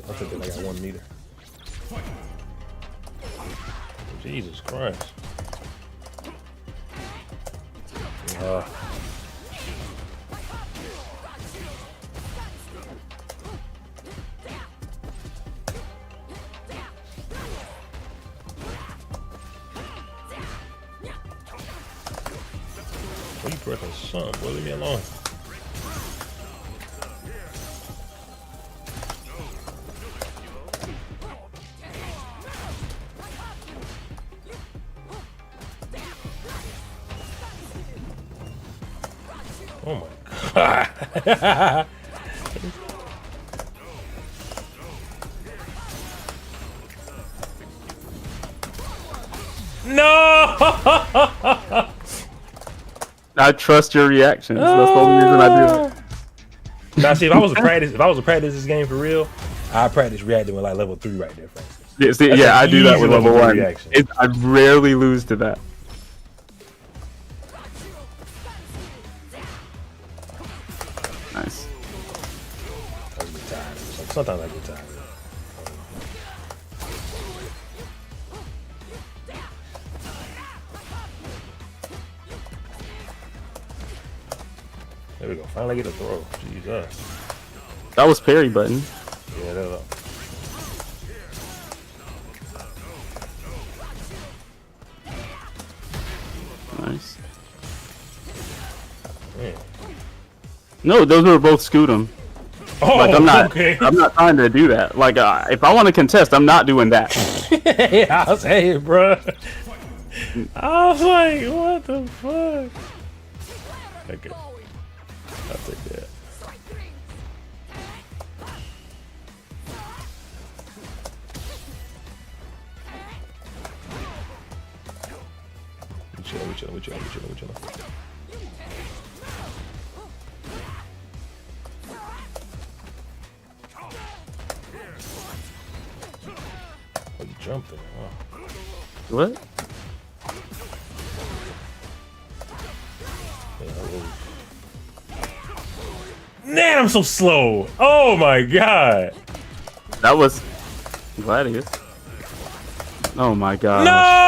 I think that I got 1 meter. Jesus Christ. What are you pressing something? Boy, leave me alone. Oh my god. No! I trust your reactions. That's the only reason I do it. Now, see, if I was to practice this game for real, I practice reacting with like level 3 right there, for instance. Yeah, I do that with level 1. Reaction. I rarely lose to that. Nice. I get tired. Sometimes I get tired. There we go. Finally get a throw. Jesus. That was parry button. Yeah, that up. Nice. Man. No, those were both scoot 'em. Oh, like, I'm not. okay. I'm not trying to do that. Like, if I want to contest, I'm not doing that. Yeah, I was saying, bro. I was like, what the fuck? Okay. I'll take that. We chillin'. Oh, you jumped there. Wow. What? Man, I'm so slow. Oh my god. That was Gladius. Oh my god. No!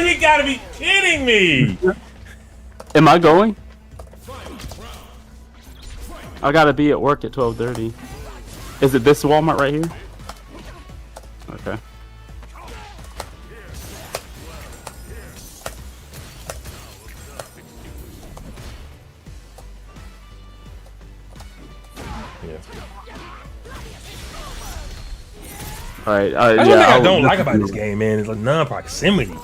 You gotta be kidding me. Am I going? I gotta be at work at 12:30. Is it this Walmart right here? Okay. Yeah. All right. That's one thing I don't like about this game, man. It's like non-proximity.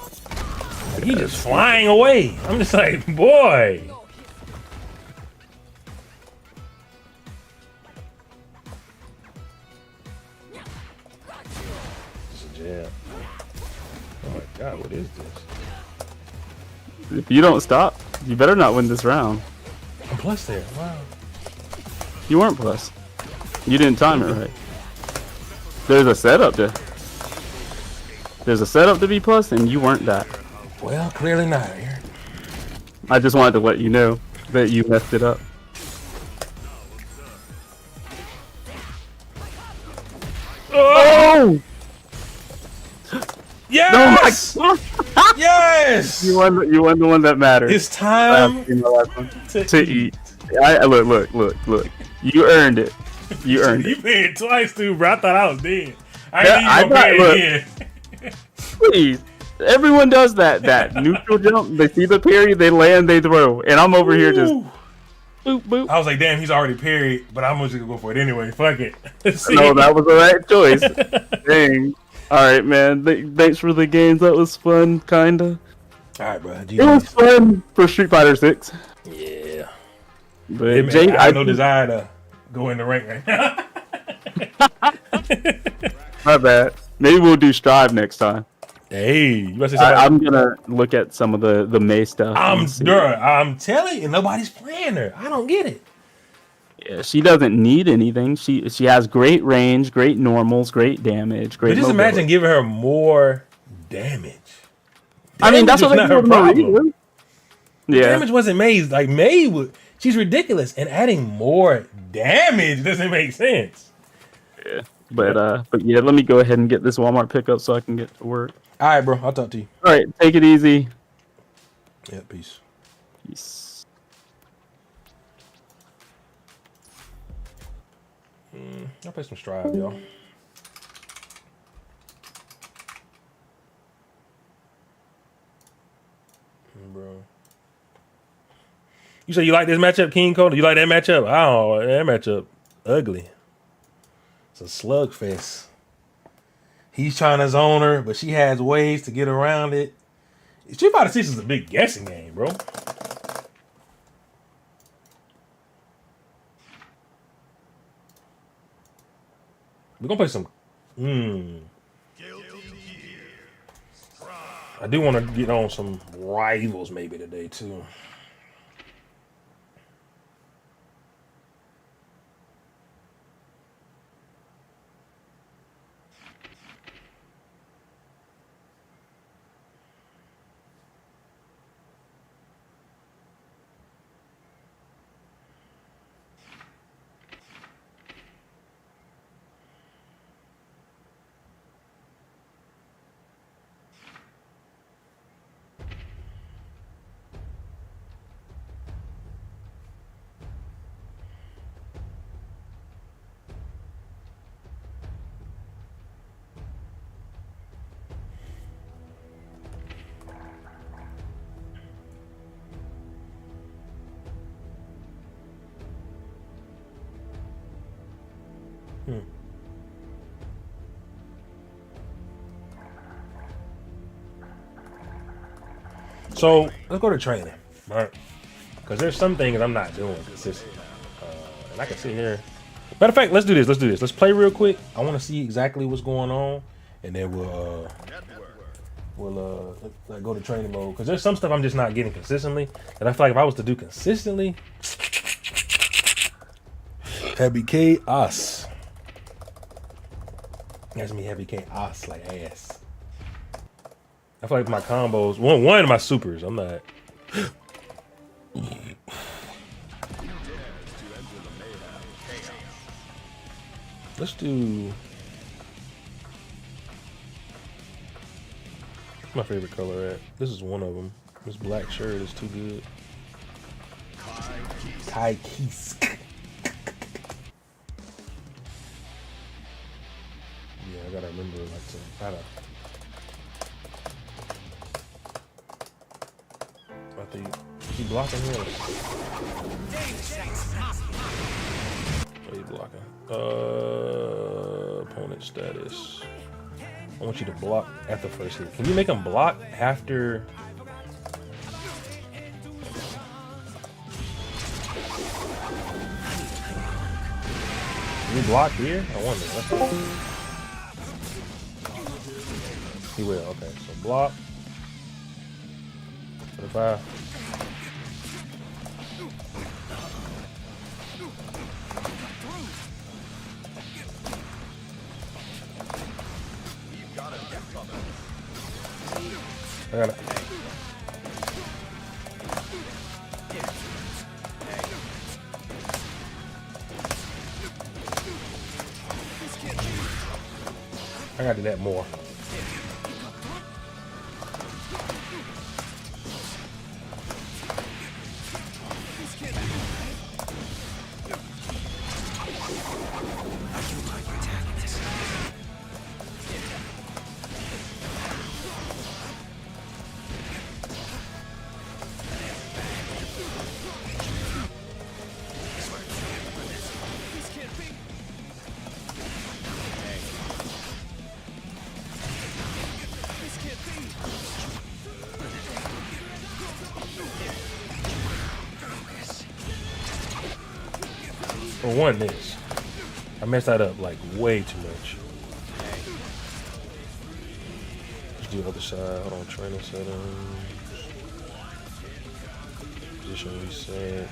Like he just flying away. I'm just like, boy. Yeah. Oh my god, what is this? If you don't stop, you better not win this round. I'm plus there. Wow. You weren't plus. You didn't time it right. There's a setup to. There's a setup to be plus, and you weren't that. Well, clearly not here. I just wanted to let you know that you messed it up. Oh! Yes! No, Yes! You won the one that mattered. It's time to eat. Look. You earned it. You earned it. You paid twice too, bro. I thought I was dead. I didn't pay again. Please. Everyone does that neutral jump. They see the parry, they land, they throw. And I'm over here just boop, boop. I was like, damn, he's already parried, but I'm just gonna go for it anyway. Fuck it. No, that was the right choice. Dang. Alright, man. Thanks for the games. That was fun, kinda. Alright, bro. It was fun for Street Fighter 6. Yeah. But Jay, I have no desire to go in the rank right now. My bad. Maybe we'll do Strive next time. Hey, you must say something. I'm gonna look at some of the May stuff. I'm telling you, nobody's playing her. I don't get it. Yeah, she doesn't need anything. She has great range, great normals, great damage, great. But just imagine giving her more damage. I mean, that's what not her problem. Yeah, damage wasn't May's. Like May would. She's ridiculous, and adding more damage doesn't make sense. Yeah, but yeah, let me go ahead and get this Walmart pickup so I can get to work. All right, bro. I'll talk to you. All right, take it easy. Yeah, peace. Peace. I'll play some Strive, y'all. Bro. You say you like this matchup, King Cole? You like that matchup? Oh, that matchup ugly. It's a slugfest. He's trying to zone her, but she has ways to get around it. Street Fighter 6 is a big guessing game, bro. We're gonna play some. I do want to get on some rivals maybe today too. So let's go to training, right? Because there's some things I'm not doing consistently. And I can sit here. Matter of fact, let's do this. Let's do this. Let's play real quick. I want to see exactly what's going on, and then we'll like go to training mode. Because there's some stuff I'm just not getting consistently, and I feel like if I was to do consistently, heavy chaos. That's me, heavy chaos like ass. I feel like my combos, one of my supers, I'm not. Let's do. What's my favorite color at? This is one of them. This black shirt is too good. Kai Kisk. Yeah, I gotta remember like to how to. I think he blocking here. What are you blocking? Opponent status. I want you to block at the first hit. Can you make him block after? Can you block here? I wonder. He will. Okay, so block. 25. I got it. I gotta do that more. For one, this. I messed that up like way too much. Let's do the other side. Hold on, training settings. Position resets.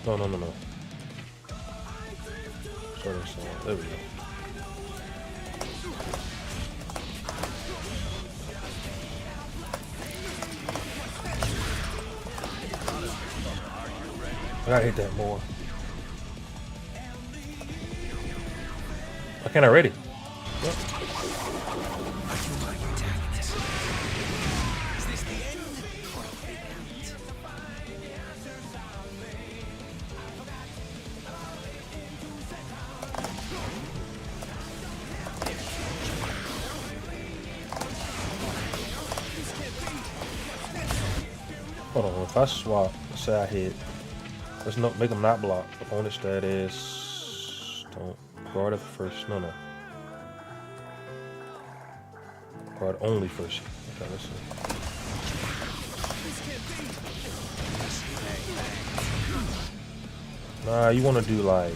No. Training side. There we go. I gotta hit that more. Why can't I ready? Yep. Hold on, if I swap, let's say I hit. Let's not make them not block. Opponent status. Don't guard at the first. No. Guard only first. Okay, let's see. Nah, you want to do like.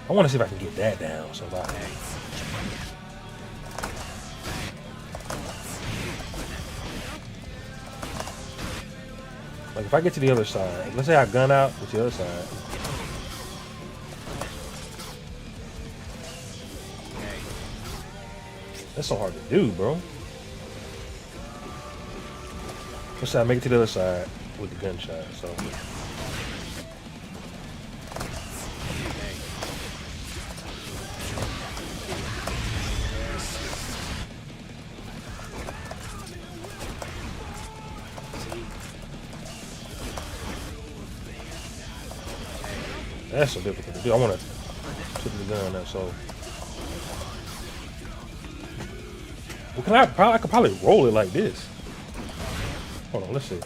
I want to see if I can get that down. Somebody. Like if I get to the other side, let's say I gun out with the other side. That's so hard to do, bro. Let's say I make it to the other side with the gunshot, so. That's so difficult to do. I want to tip the gun now, so. Well, I could probably roll it like this. Hold on, let's see.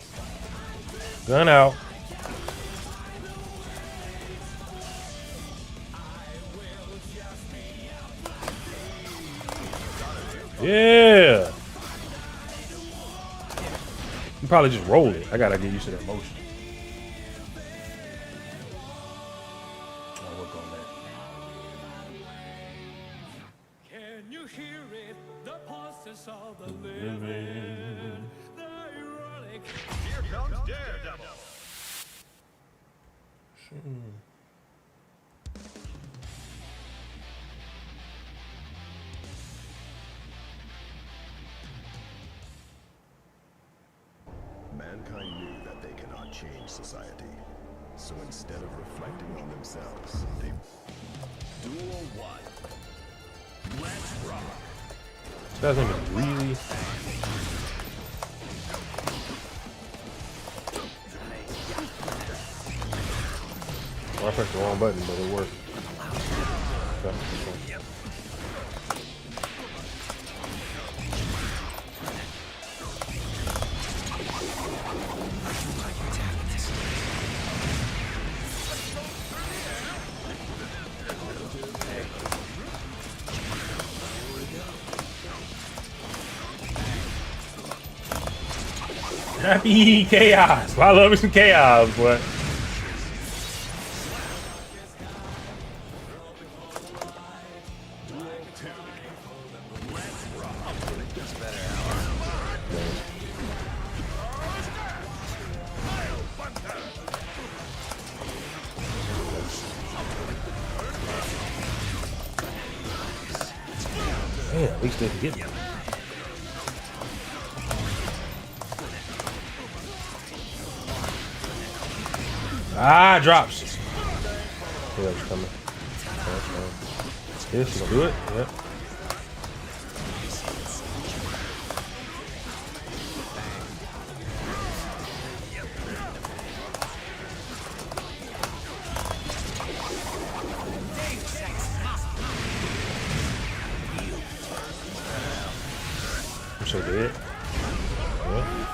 Gun out. Yeah. You probably just roll it. I gotta get used to that motion. I'll work on that. Can you hear it? The pulses of the living. The ironic. Here comes Daredevil. Mankind knew that they cannot change society. So instead of reflecting on themselves, they... Duel 1. Let's rock. That thing is really... Oh, I pressed the wrong button, but it worked. Okay. Happy chaos. I love me some chaos, boy. Man, at least they can get me. Ah, drops. Yeah, it's coming. Yeah, she's gonna do it. Yep. I'm so dead. Yeah.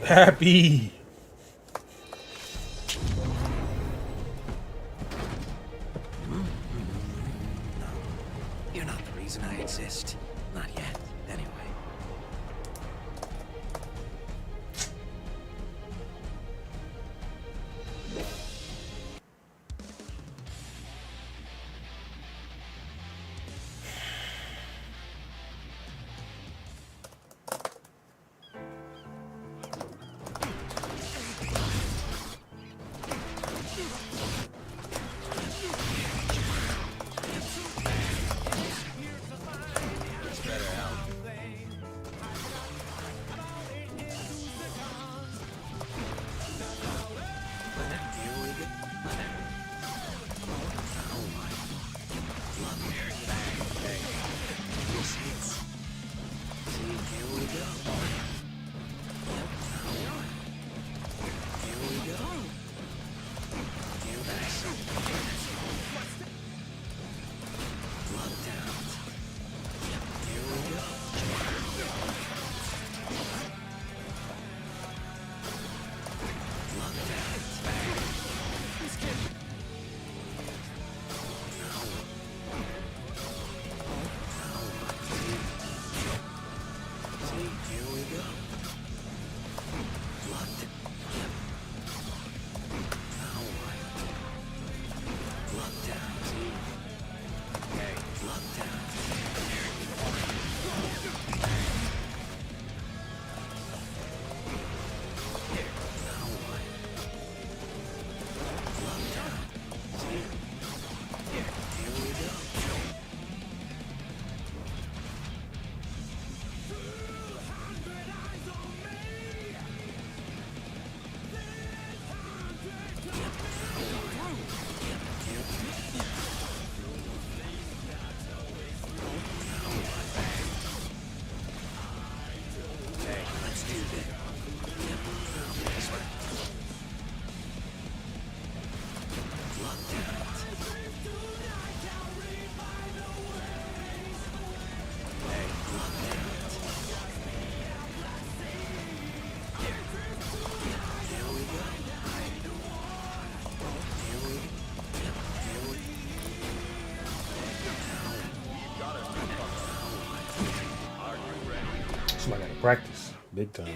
Happy. You're not the reason I exist. Not yet, anyway. Lockdown. Somebody gotta practice big time.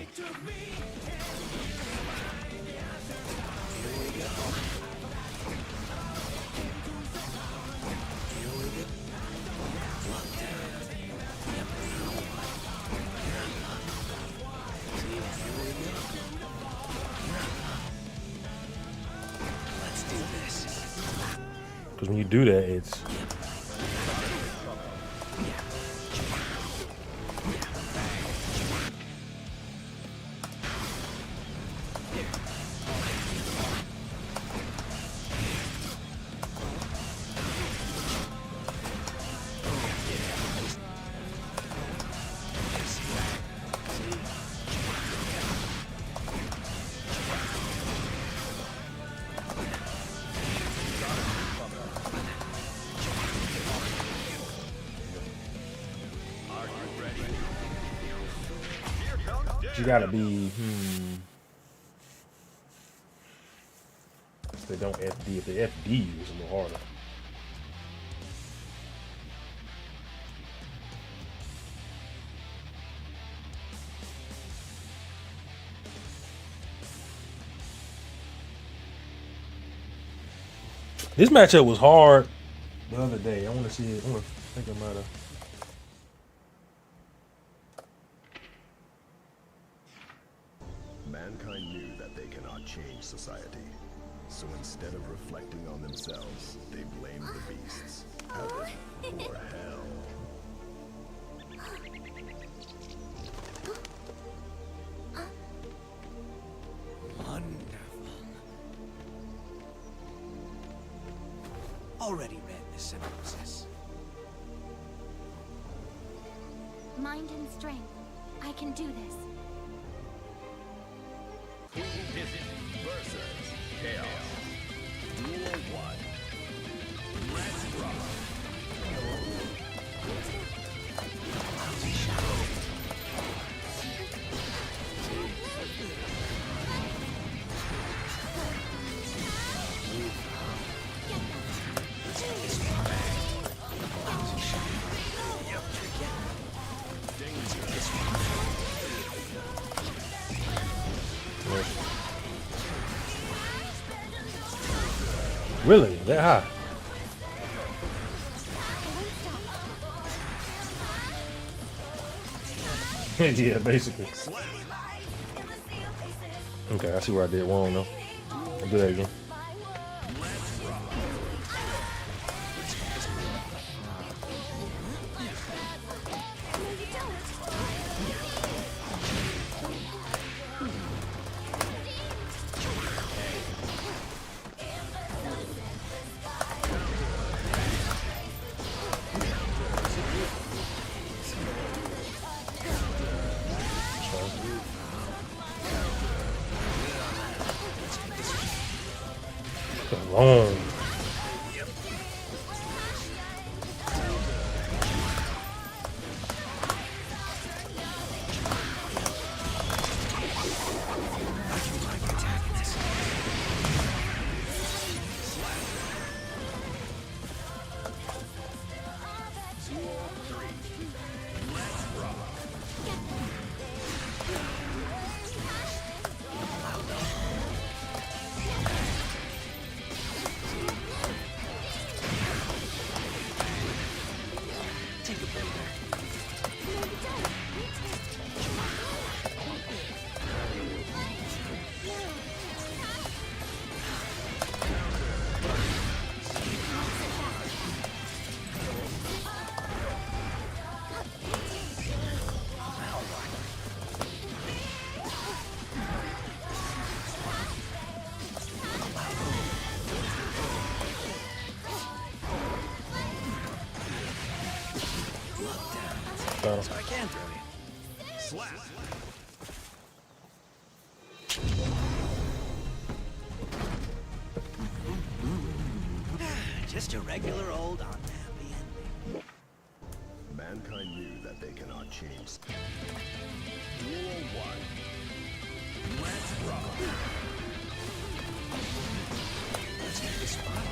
Because when you do that, it's you gotta be. If they don't FD, if they FD, it's a little harder. This matchup was hard the other day. I want to see it. I think I might have. Mankind knew that they cannot change society. So instead of reflecting on themselves, they blamed the beasts. Heaven or hell. Wonderful. Already read the synopsis. Mind and strength. I can do this. Versus Chaos. Duel 1. Let's rock. Really? That high? Yeah, basically. Okay, I see where I did wrong though. I'll do that again. Wrong. So I can throw you. Slap. Just a regular old unhappy ending. Mankind knew that they cannot change. Duel 1. Let's rock. Let's get this spot.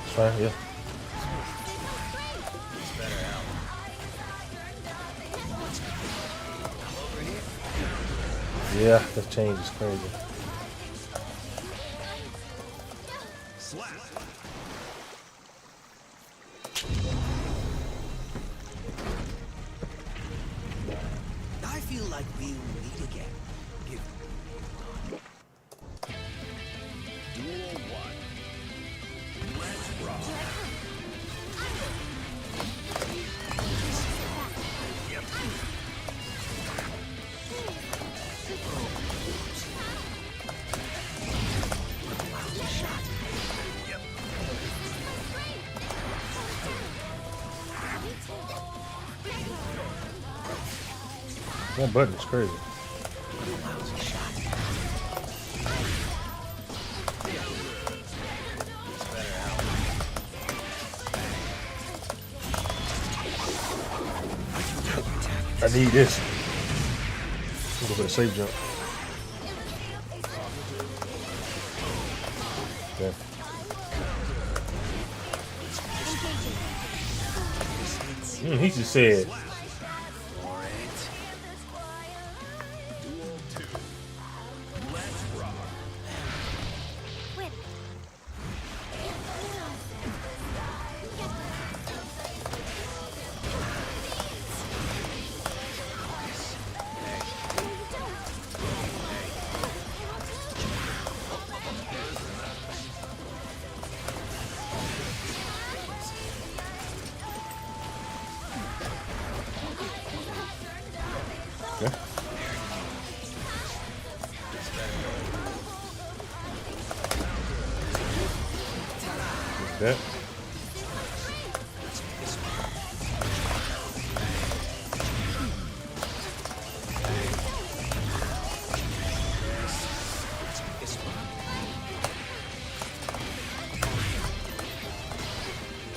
It's fine, yeah. Yeah, this change is crazy. I feel like we'll meet again. Give Duel 1. Let's rock. That button is crazy. I need this. A little bit of safe jump. Okay. He just said. Okay. That.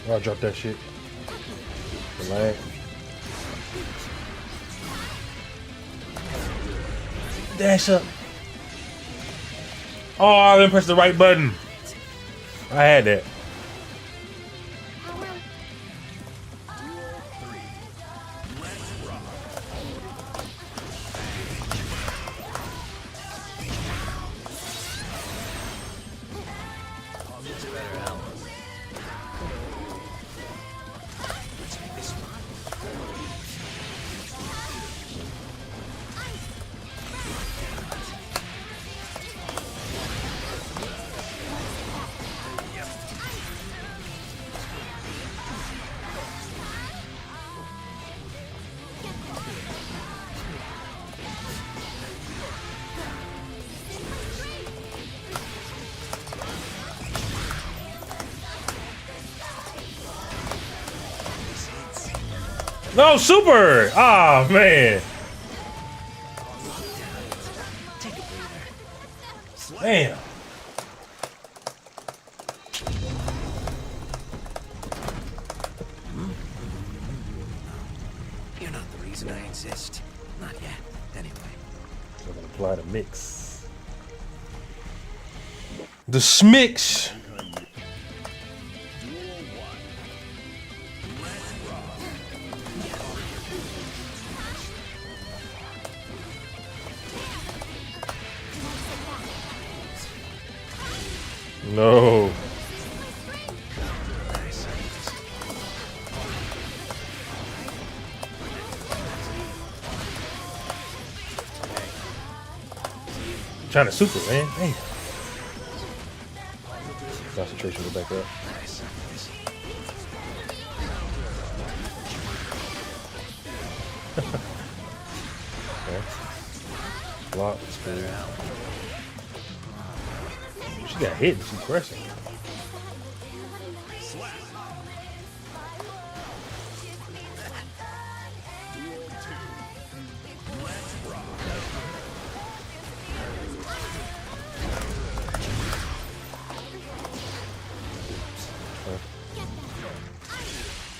Oh, I dropped that shit. The lag. Dash up. Oh, I didn't press the right button. I had that. No, super! Ah, man. Damn. You're not the reason I exist. Not yet, anyway. So I'm gonna apply the mix. The smix. No. Trying to super, man. Damn. Concentration go back up. Okay. Block. She got hit. She's pressing.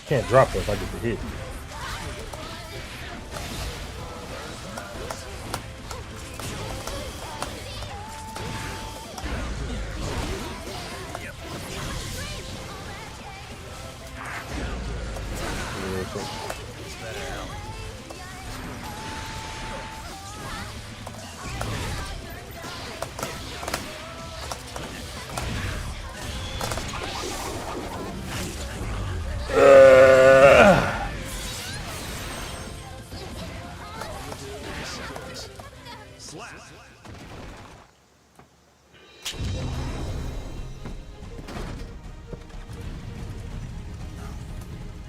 Can't drop her if I get the hit.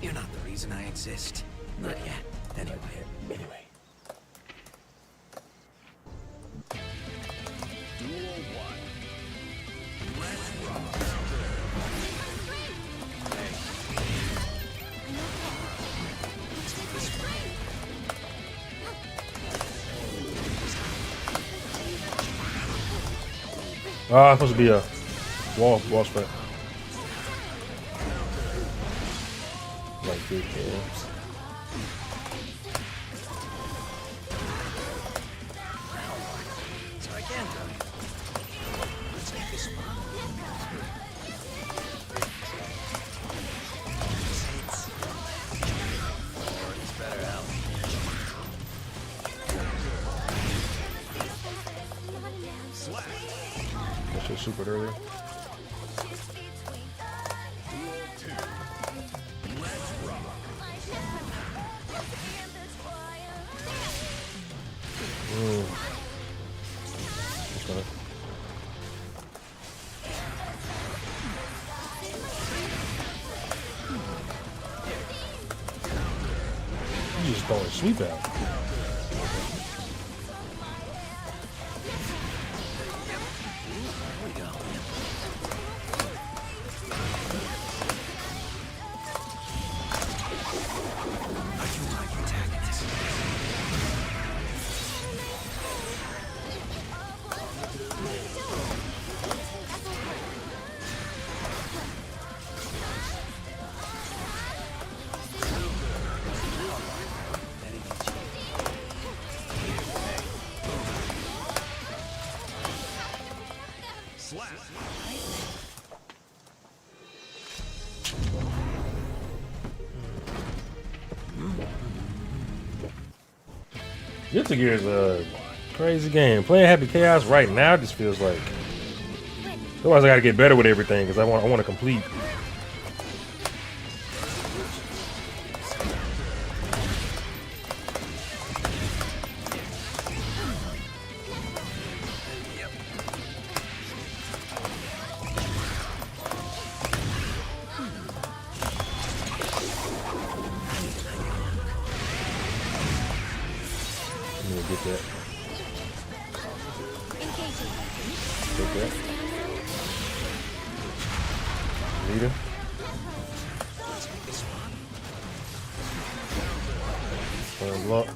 You're not the reason I exist. Not yet. Anyway. Duel 1. Let's rock. Ah, it's supposed to be a wall spread. Like this, yeah. So I can try. Let's make this fun. It's better out. That shit super early. That's fine. You just throwing sweep out. Guilty Gear is a crazy game. Playing Happy Chaos right now just feels like. Otherwise, I gotta get better with everything because I want to complete. Get that. Take that. Leader. Block.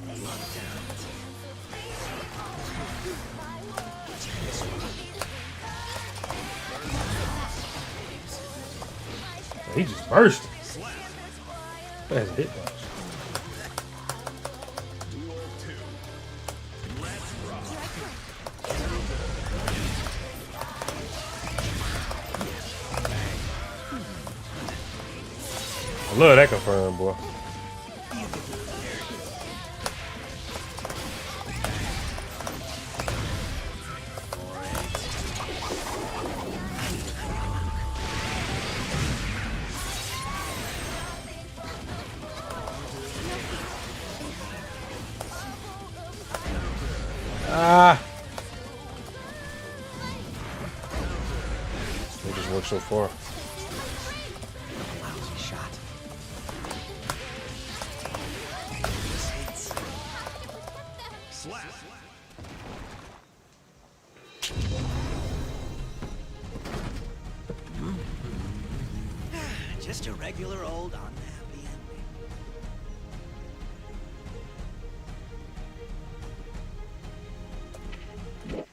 He just burst. That's a hitbox. I love that confirm, boy. Ah! It just worked so far. Lousy shot. Just a regular old unhappy ending.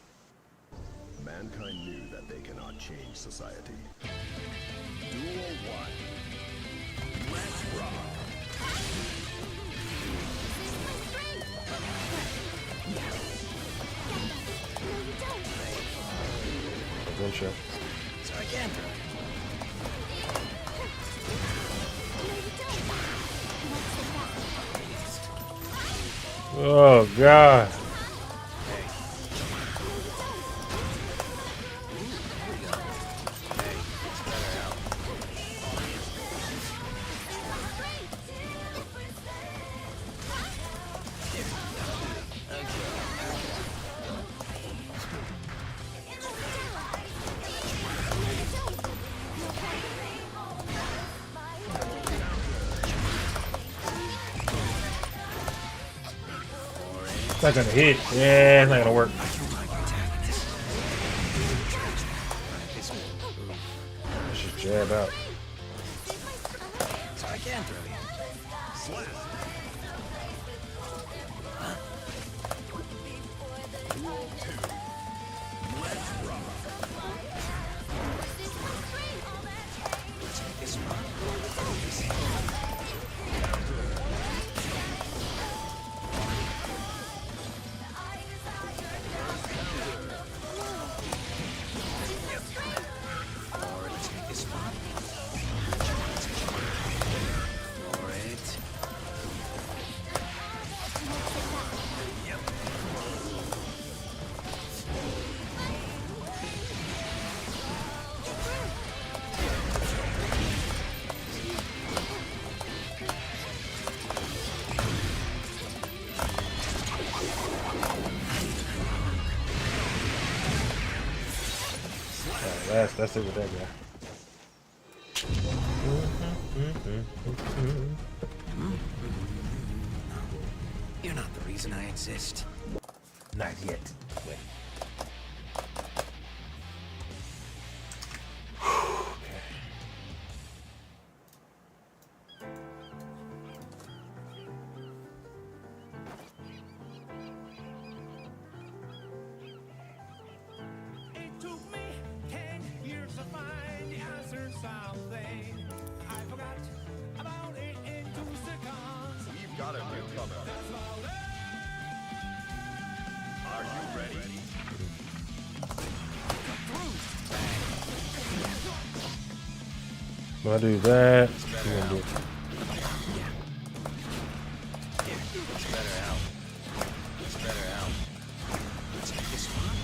Mankind knew that they cannot change society. Duel 1. Let's rock. Adventure. So I can't throw it. Oh God. It's not gonna hit. Yeah, it's not gonna work. Let's just jab out. So I can throw you. Slap. That's it with that guy. You're not the reason I exist. Not yet. Wait. It took me 10 years to find the answer something. I forgot about it in 2 seconds. We've got a newcomer. Are you ready? I'm gonna do that. I'm gonna do it. It's better out. It's better out. Take this one.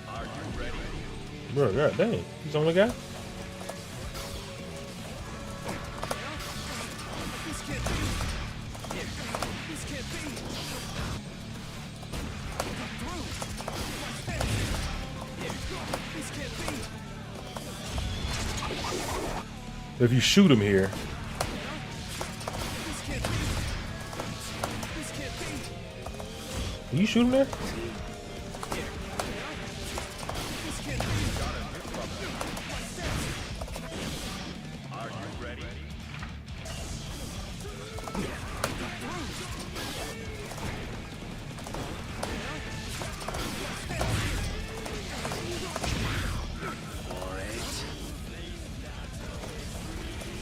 Are you ready? Bro, God dang. He's the only guy? This can't be. This can't be. Through. This can't be. If you shoot him here, This can't be. This can't be. can you shoot him there? This can't be. Are you ready?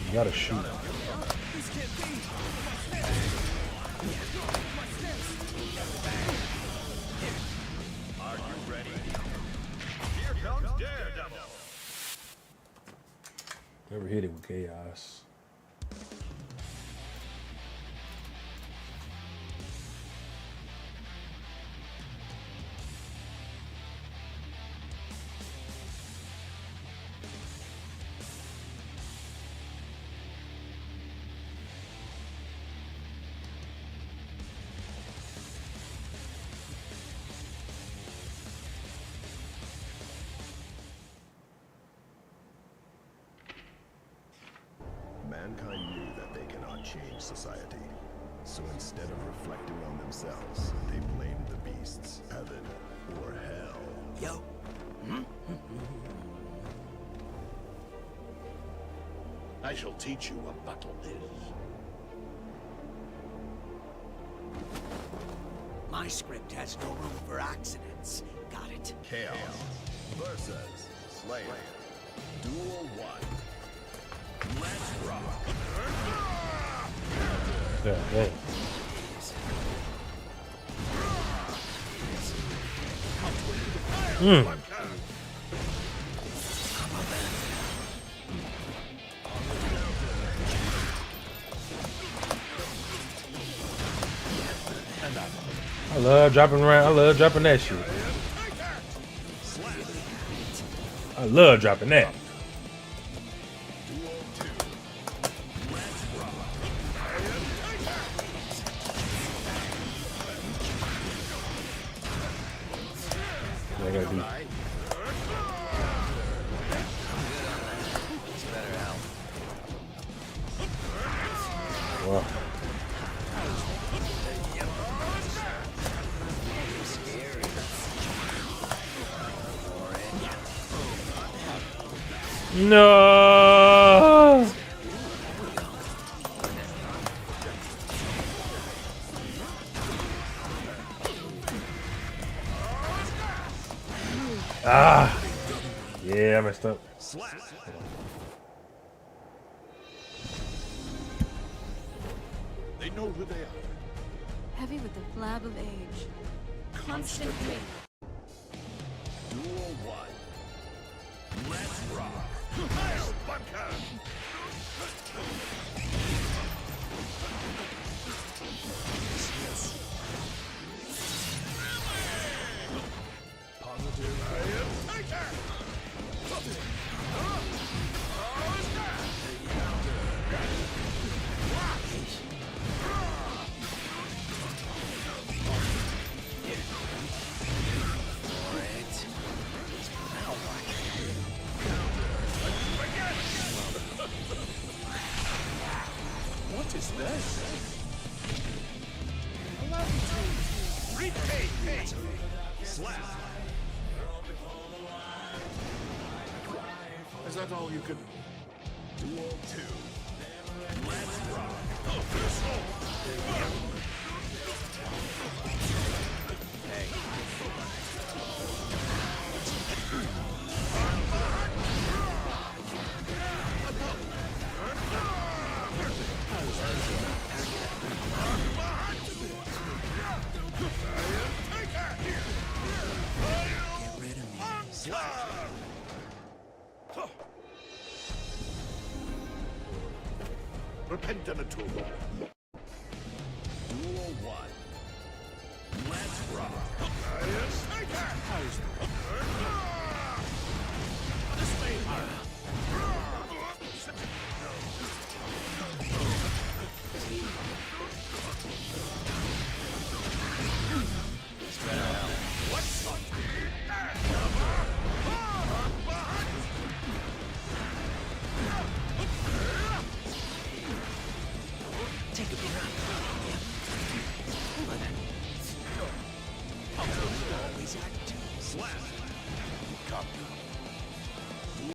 You gotta shoot him. This can't be. Are you ready? Here comes Daredevil. Never hit it with chaos. Mankind knew that they cannot change society. So instead of reflecting on themselves, they blame the beasts, heaven, or hell. Yo. I shall teach you what battle is. My script has no room for accidents. Got it. Chaos versus Slayer. Duel 1. Let's rock. Yeah, yeah. I love dropping around. I love dropping that shit. I love dropping that. I gotta do. Wow. No. Ah. Yeah, I messed up. They know who they are. Heavy with the flab of age. Constant pain. Duel 1. Let's rock. What is this? Slap. Is that all you can... Duel 2. Let's rock. Get rid of me. Repent in a tool. Duel 1. Let's rock.